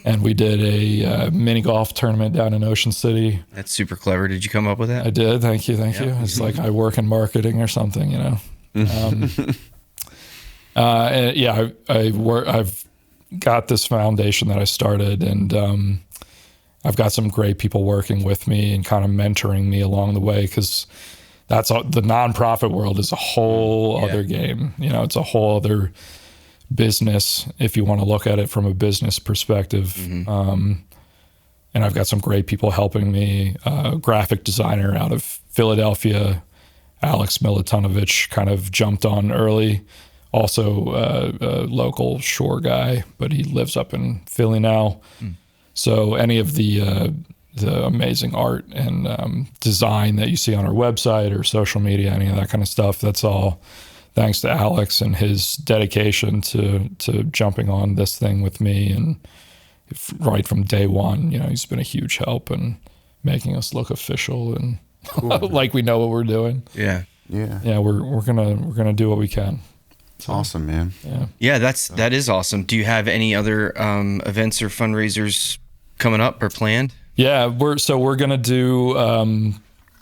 And we did a mini golf tournament down in Ocean City. That's super clever. Did you come up with that? I did. Thank you. It's like I work in marketing or something, and yeah, I've got this foundation that I started, and I've got some great people working with me and kind of mentoring me along the way, because the nonprofit world is a whole other game. It's a whole other business if you want to look at it from a business perspective. And I've got some great people helping me. Graphic designer out of Philadelphia, Alex Militonovich, kind of jumped on early. Also a local Shore guy, but he lives up in Philly now. So any of the amazing art and design that you see on our website or social media, any of that kind of stuff, that's all thanks to Alex and his dedication to jumping on this thing with me. And right from day one, he's been a huge help and making us look official and like we know what we're doing. Yeah. Yeah. We're gonna do what we can. It's awesome, man. Yeah. That is awesome. Do you have any other events or fundraisers coming up or planned? Yeah. We're gonna do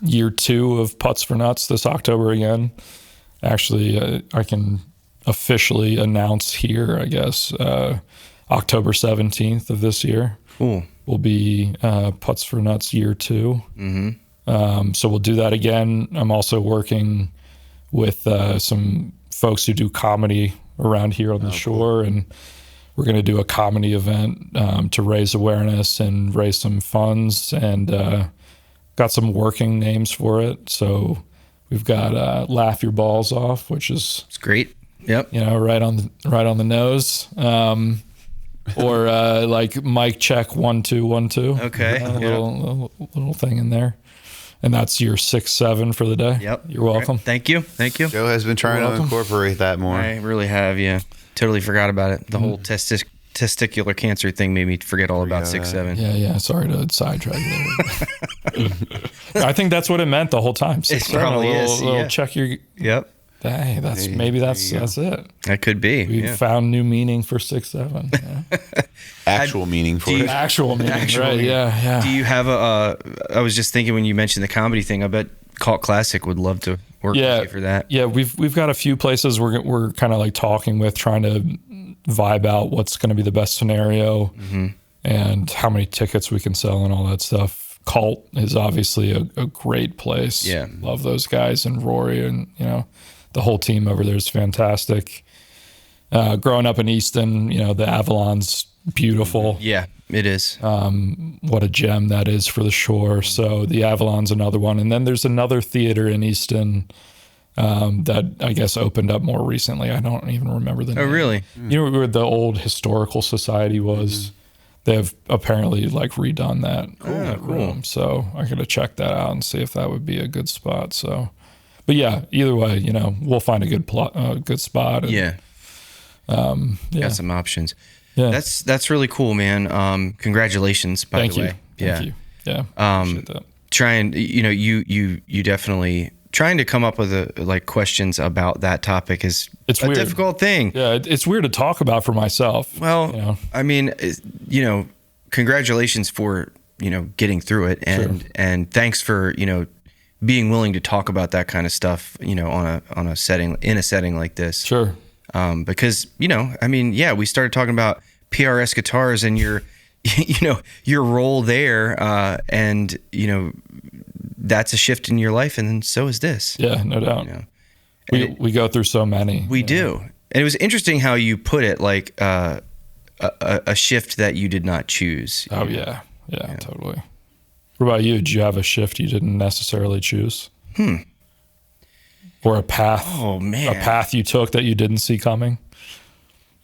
year 2 of Putts for Nuts this October again. Actually, I can officially announce here, I guess, October 17th of this year. Cool. Will be Putts for Nuts year 2. So we'll do that again. I'm also working with some folks who do comedy around here on the shore, and we're going to do a comedy event to raise awareness and raise some funds, and got some working names for it. So we've got Laugh Your Balls Off, which is It's great. Yep. right on the nose. Or like mic check 1 2 1 2. Okay. Little thing in there, and that's your 6-7 for the day. Yep. You're welcome. Right. Thank you. Joe has been trying to incorporate that more. I really have. Yeah. Totally forgot about it. The whole testicular cancer thing made me forget all about 6-7. Yeah. Sorry to sidetrack there. I think that's what it meant the whole time. 6-7, probably is. Little Yeah. check your. Yep. Hey, that's it. That could be. We found new meaning for 6-7. Yeah. Actual meaning for it. Actual meaning, right? meaning. Yeah. Do you have I was just thinking when you mentioned the comedy thing, I bet Cult Classic would love to work with you for that. Yeah, we've got a few places we're kind of like talking with, trying to vibe out what's going to be the best scenario and how many tickets we can sell and all that stuff. Cult is obviously a great place. Yeah. Love those guys, and Rory, and the whole team over there is fantastic. Growing up in Easton, the Avalon's beautiful. Yeah, it is. What a gem that is for the shore. So the Avalon's another one. And then there's another theater in Easton that I guess opened up more recently. I don't even remember the name. Oh, really? You know where the old historical society was? They've apparently like redone that, that room. So I got to check that out and see if that would be a good spot. So, but yeah, either way, you know, we'll find a good spot. And, Got some options. Yeah. That's really cool, man. Congratulations, by the way. Thank you. Yeah. Appreciate that. Trying, you know, you definitely trying to come up with like questions about that topic is It's a weird. difficult thing. Yeah, it's weird to talk about for myself. Well, you know. I mean, you know, congratulations for, you know, getting through it, and thanks for, you know, being willing to talk about that kind of stuff, you know, on a setting like this. Sure. Because, you know, I mean, yeah, we started talking about PRS Guitars and your you know, your role there, and, you know, that's a shift in your life, and then so is this. Yeah, no doubt. You know? We go through so many. We do. And it was interesting how you put it, like a shift that you did not choose. Oh, yeah, totally. What about you? Did you have a shift you didn't necessarily choose? Or a path? Oh, man. A path you took that you didn't see coming?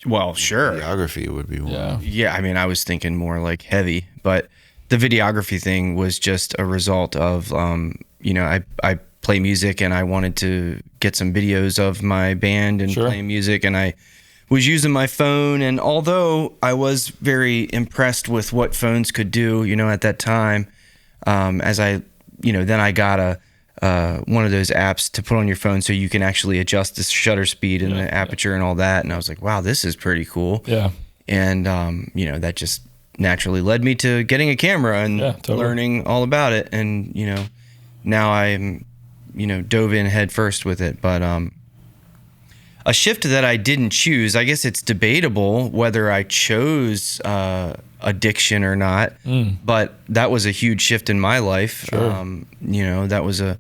Well, sure. Videography would be one. Yeah. Yeah, I mean, I was thinking more like heavy, but the videography thing was just a result of, you know, I play music and I wanted to get some videos of my band and playing music, and I was using my phone. And although I was very impressed with what phones could do, you know, at that time, as I, you know, then I got one of those apps to put on your phone so you can actually adjust the shutter speed and the aperture and all that. And I was like, wow, this is pretty cool. Yeah. And, you know, that just naturally led me to getting a camera and learning all about it. And, you know, now I'm, you know, dove in head first with it. But a shift that I didn't choose, I guess it's debatable whether I chose addiction or not, but that was a huge shift in my life. You know, that was a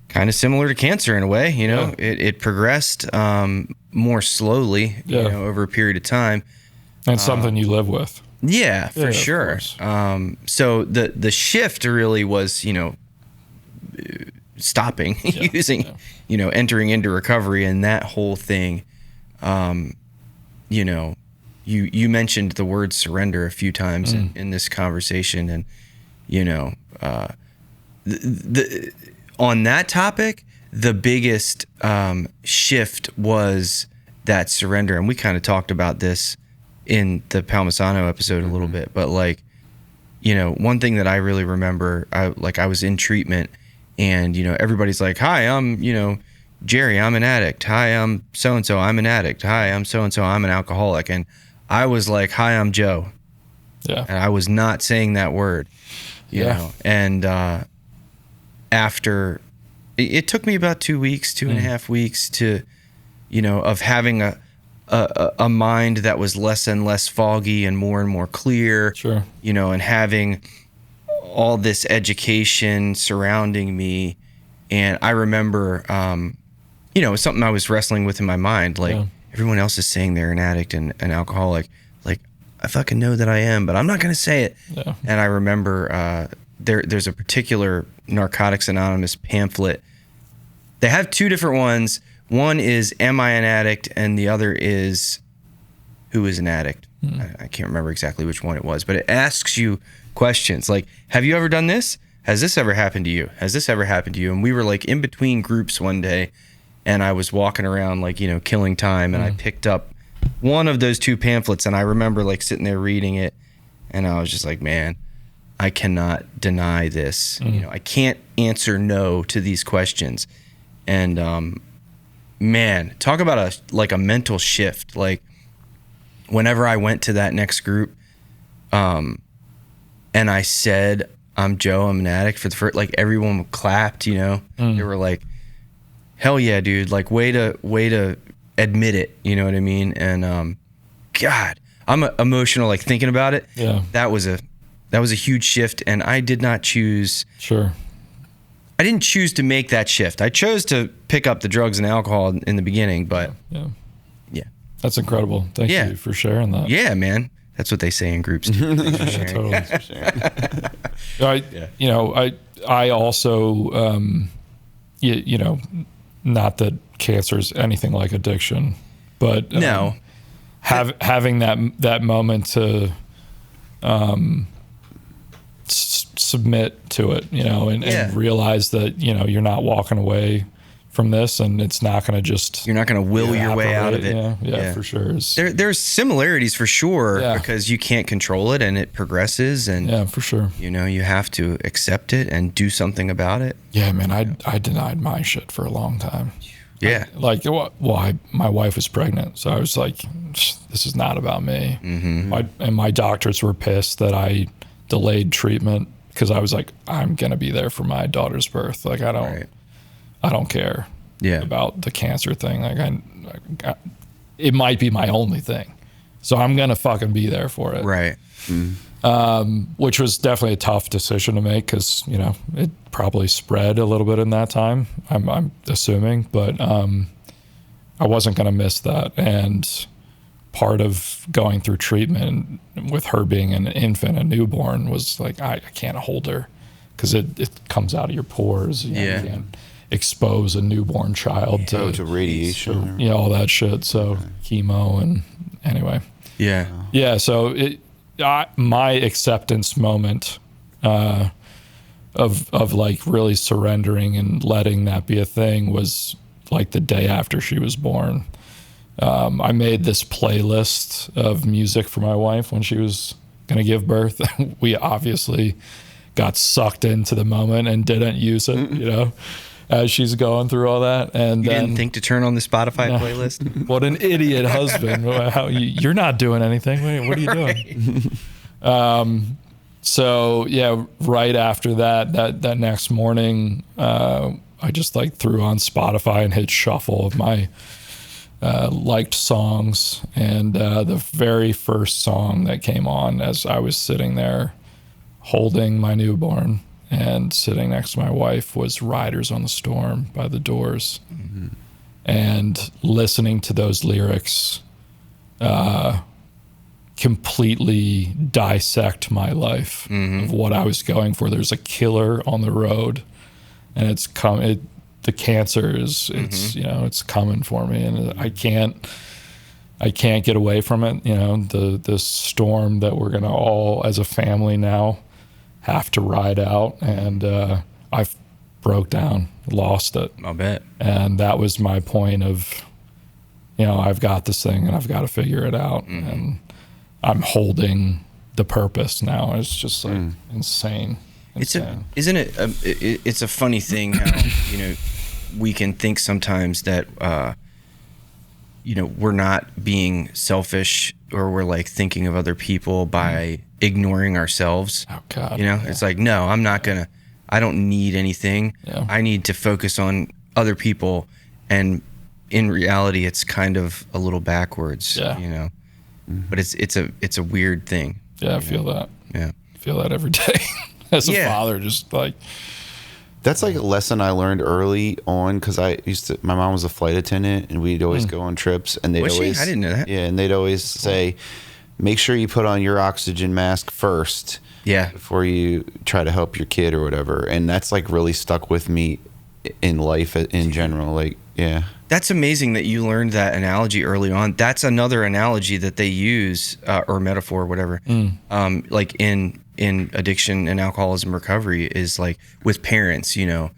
kind of similar to cancer in a way. You know, it progressed more slowly, you know, over a period of time. And something you live with. Yeah, for sure. So the shift really was, you know, stopping using, you know, entering into recovery and that whole thing. You know, you mentioned the word surrender a few times in this conversation, and, you know, on that topic, the biggest shift was that surrender. And we kind of talked about this in the Palmisano episode a little bit, but like, you know, one thing that I really remember, I was in treatment, and, you know, everybody's like, hi, I'm, you know, Jerry, I'm an addict. Hi, I'm so-and-so, I'm an addict. Hi, I'm so-and-so, I'm an alcoholic. And I was like, hi, I'm Joe. Yeah. And I was not saying that word, you know. And after, it took me about 2 weeks, 2.5 weeks to, you know, of having a mind that was less and less foggy and more clear, you know, and having all this education surrounding me. And I remember, you know, something I was wrestling with in my mind, like everyone else is saying they're an addict and an alcoholic. Like, I fucking know that I am, but I'm not going to say it. Yeah. And I remember there's a particular Narcotics Anonymous pamphlet. They have two different ones. One is, am I an addict? And the other is, who is an addict? I can't remember exactly which one it was, but it asks you questions like, have you ever done this? Has this ever happened to you? Has this ever happened to you? And we were like in between groups one day, and I was walking around, like, you know, killing time, and I picked up one of those two pamphlets, and I remember like sitting there reading it, and I was just like, man, I cannot deny this. You know, I can't answer no to these questions. And man, talk about a mental shift. Like, whenever I went to that next group, and I said, I'm Joe, I'm an addict, for the first, like, everyone clapped, you know. They were like, hell yeah, dude, like, way to admit it, you know what I mean? And God, I'm emotional, like, thinking about it. Yeah. That was a huge shift, and I did not choose. I didn't choose to make that shift. I chose to pick up the drugs and alcohol in the beginning, but yeah. That's incredible. Thank you for sharing that. Yeah, man. That's what they say in groups too. Totally. You know, I also you know, not that cancer is anything like addiction, but No. having that moment to submit to it, you know, and realize that, you know, you're not walking away from this, and it's not going to just, You're not going to will your way out of it. Yeah, for sure. There's similarities for sure, Yeah. because you can't control it and it progresses, and Yeah, for sure. you know, you have to accept it and do something about it. Yeah, man, I denied my shit for a long time. Yeah. My wife was pregnant, so I was like, this is not about me. And my doctors were pissed that I delayed treatment, because I was like, I'm gonna be there for my daughter's birth. Like, I don't care about the cancer thing. Like, it might be my only thing, so I'm gonna fucking be there for it. Right. Which was definitely a tough decision to make, because, you know, it probably spread a little bit in that time, I'm assuming, but I wasn't going to miss that. And part of going through treatment with her being an infant, a newborn, was like, I can't hold her, because it comes out of your pores. You know, you can't expose a newborn child to radiation, you know, all that shit. So chemo, and anyway. Yeah. So my acceptance moment of like really surrendering and letting that be a thing was like the day after she was born. I made this playlist of music for my wife when she was going to give birth. We obviously got sucked into the moment and didn't use it, you know, as she's going through all that. And You then, didn't think to turn on the Spotify playlist? What an idiot husband. You're not doing anything. What are you doing? So yeah, right after that next morning, I just like threw on Spotify and hit shuffle of my liked songs. And the very first song that came on as I was sitting there holding my newborn and sitting next to my wife was Riders on the Storm by The Doors. And listening to those lyrics completely dissect my life of what I was going for. There's a killer on the road, and the cancer is you know, it's coming for me, and I can't get away from it. You know, the storm that we're gonna all as a family now have to ride out, and I broke down, lost it. I'll bet. And that was my point of, you know, I've got this thing and I've got to figure it out. And I'm holding the purpose now. It's just like insane. Isn't it? It's a funny thing how, you know, we can think sometimes that, you know, we're not being selfish, or we're like thinking of other people by ignoring ourselves. Oh God. You know, it's like, no, I don't need anything. Yeah. I need to focus on other people. And in reality, it's kind of a little backwards, you know, but it's a weird thing. Yeah. I feel that. Yeah. I feel that every day as a father, just like. That's like a lesson I learned early on, because my mom was a flight attendant, and we'd always go on trips, and they'd always, I didn't know that. Yeah, and they'd always say, make sure you put on your oxygen mask first. Yeah. Before you try to help your kid or whatever. And that's like really stuck with me in life in general. Like, yeah. That's amazing that you learned that analogy early on. That's another analogy that they use, or metaphor, whatever. Like in addiction and alcoholism recovery, is like with parents, you know,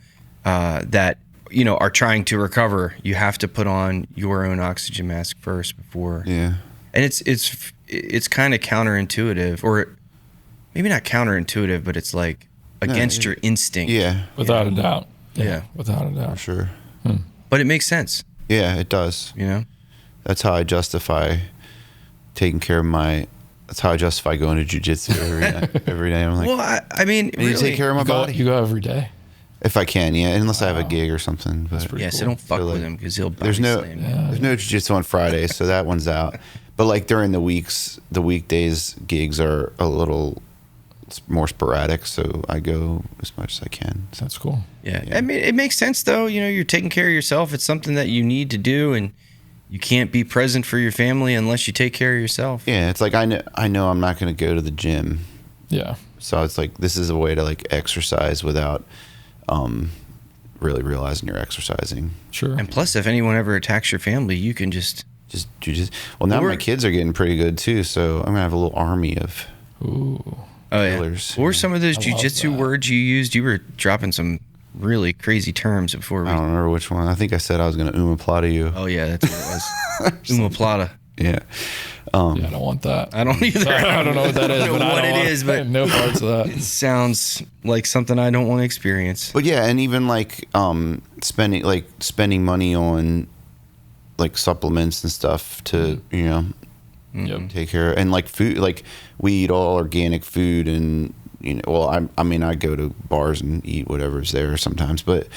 that, you know, are trying to recover. You have to put on your own oxygen mask first before. Yeah. And it's kind of counterintuitive, or maybe not counterintuitive, but it's like against your instinct. Yeah. Without a doubt. Yeah. Without a doubt. For sure. But it makes sense. Yeah, it does. You know? That's how I justify taking care of that's how I justify going to jiu-jitsu every day. I'm like, well, I mean, I need to take care of my body. You go every day? If I can, yeah. Unless I have a gig or something. But yeah, so don't fuck with him, because he'll body there's no slam you. there's no jiu-jitsu on Fridays, so that one's out. But like during the weekdays gigs are a little more sporadic, so I go as much as I can. So. That's cool. Yeah. I mean, it makes sense though. You know, you're taking care of yourself. It's something that you need to do, and you can't be present for your family unless you take care of yourself. Yeah, it's like I know I'm not going to go to the gym. Yeah. So it's like this is a way to like exercise without really realizing you're exercising. Sure. And plus, if anyone ever attacks your family, you can just Well, now Or- my kids are getting pretty good too, so I'm gonna have a little army of Ooh. killers. Or some of those I love jujitsu that. words you used. You were dropping some really crazy terms before we. I don't remember which one. I think I said I was gonna omoplata you. Oh yeah, that's what it was. Umaplata. Yeah. Yeah, I don't want that. I don't either. I don't know what that is. I don't know but what I it don't is, want, but no parts of that. it sounds like something I don't want to experience. But yeah, and even like spending money on like supplements and stuff to Yep. take care of, and like food, like we eat all organic food, and well, I mean I go to bars and eat whatever's there sometimes, but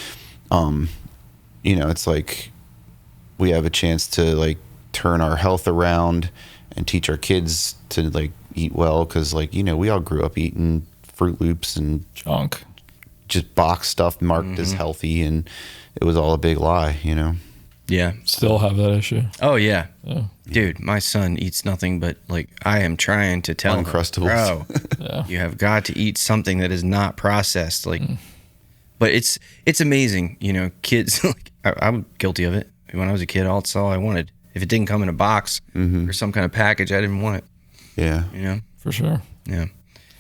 it's like we have a chance to like turn our health around and teach our kids to like eat well, because like we all grew up eating Fruit Loops and Junk. just box stuff marked as healthy, and it was all a big lie. Yeah. Still have that issue. Oh yeah. Yeah. Dude, my son eats nothing but like I am trying to tell him, Uncrustables. bro, Yeah. you have got to eat something that is not processed. Like, but it's amazing, kids. Like I'm guilty of it. When I was a kid, that's all I wanted. If it didn't come in a box or some kind of package, I didn't want it. Yeah, For sure. Yeah.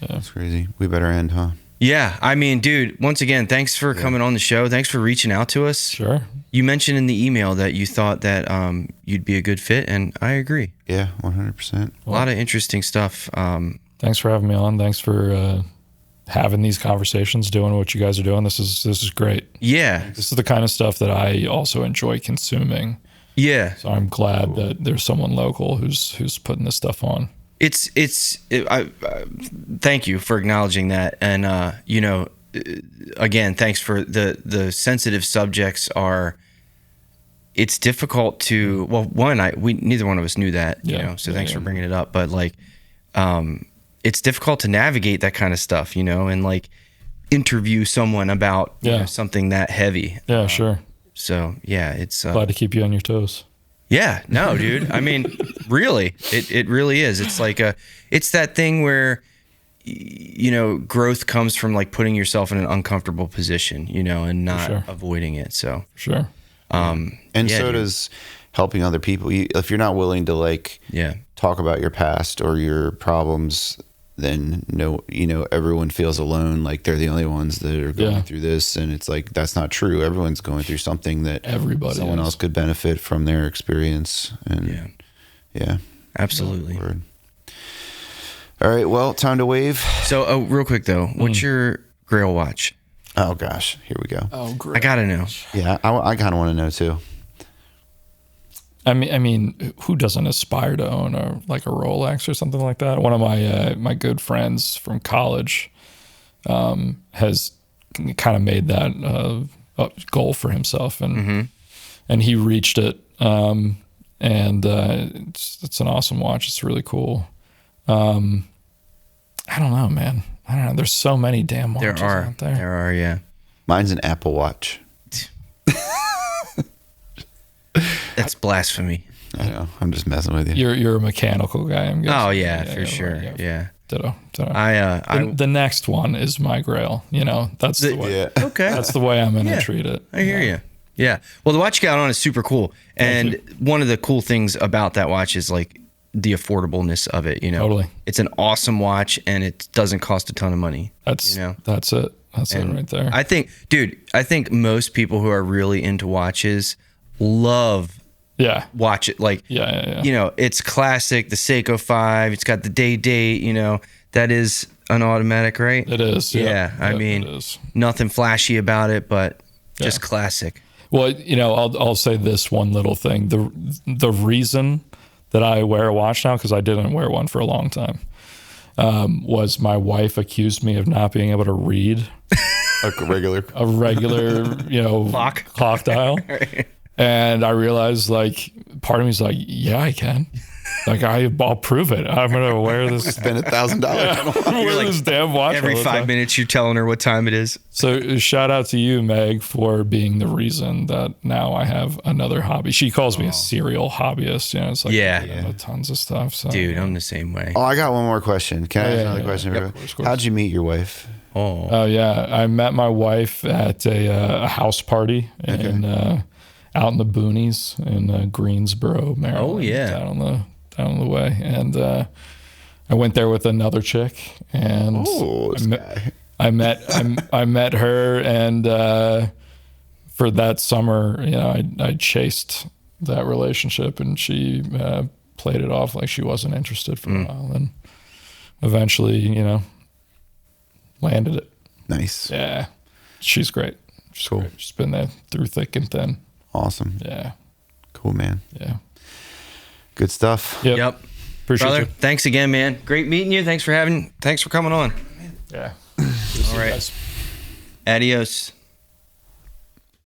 that's crazy. We better end, huh? Yeah. I mean, dude, once again, thanks for coming on the show. Thanks for reaching out to us. Sure. You mentioned in the email that you thought that you'd be a good fit, and I agree. Yeah, 100%. A lot of interesting stuff. Thanks for having me on. Thanks for having these conversations, doing what you guys are doing. This is great. Yeah. This is the kind of stuff that I also enjoy consuming. Yeah. So I'm glad that there's someone local who's putting this stuff on. Thank you for acknowledging that. And, again, thanks for the sensitive subjects it's difficult to, well, neither one of us knew that, so thanks for bringing it up. But like, it's difficult to navigate that kind of stuff, and like interview someone about something that heavy. Yeah, sure. So yeah, it's Glad to keep you on your toes. yeah, no, dude. I mean, really, it really is. It's like it's that thing where, growth comes from like putting yourself in an uncomfortable position, and not avoiding it. So Sure. And yeah, so dude. does helping other people. If you're not willing to like talk about your past or your problems, then everyone feels alone, like they're the only ones that are going through this, and it's like that's not true. Everyone's going through something that someone else could benefit from their experience. And yeah, absolutely. Word. All right, well, time to wave. So, real quick though, what's your Grail watch? Oh gosh, here we go. Oh, great. I gotta know. Yeah, I kind of want to know too. I mean, who doesn't aspire to own a Rolex or something like that? One of my good friends from college has kind of made that a goal for himself, and he reached it. And it's an awesome watch. It's really cool. I don't know, man. I don't know. There's so many damn watches out there. There are, yeah. Mine's an Apple Watch. That's blasphemy. I know. I'm just messing with you. You're a mechanical guy, I'm guessing. Oh yeah, for sure. Right, yeah. Ditto. The next one is my Grail. That's the way. Yeah. okay. That's the way I'm gonna treat it. I hear you. Yeah. Well, the watch you got on is super cool, and one of the cool things about that watch is like the affordableness of it. Totally. It's an awesome watch, and it doesn't cost a ton of money. That's it. That's it right there. I think most people who are really into watches love watch it. Like, it's classic, the Seiko 5, it's got the date, that is an automatic, right? It is. Yeah. I mean, it is. Nothing flashy about it, but just classic. Well, I'll say this one little thing. The reason that I wear a watch now, because I didn't wear one for a long time, was my wife accused me of not being able to read A regular clock dial. And I realized, like, part of me is like, yeah, I can. Like, I'll prove it. I'm going to wear this. Spend $1,000 on Wear like, this damn watch Every all the 5 time. minutes, you're telling her what time it is. So shout out to you, Meg, for being the reason that now I have another hobby. She calls me a serial hobbyist. You know, it's like Yeah. I know tons of stuff. So. Dude, I'm the same way. Oh, I got one more question. Can I ask another question? Yep, of course. How'd you meet your wife? Oh yeah, I met my wife at a house party in out in the boonies in Greensboro, Maryland. Oh, yeah. down on the way, and I went there with another chick, and I met her, and for that summer, you know, I chased that relationship, and she played it off like she wasn't interested for a while, and eventually, you know, landed it. Nice. Yeah, she's great. She's Cool. great. She's been there through thick and thin. Awesome. Yeah, Cool, man. yeah. Good stuff. Yep. Appreciate Brother, you. thanks again, man. Great meeting you. Thanks for coming on. Yeah. All right. Adios.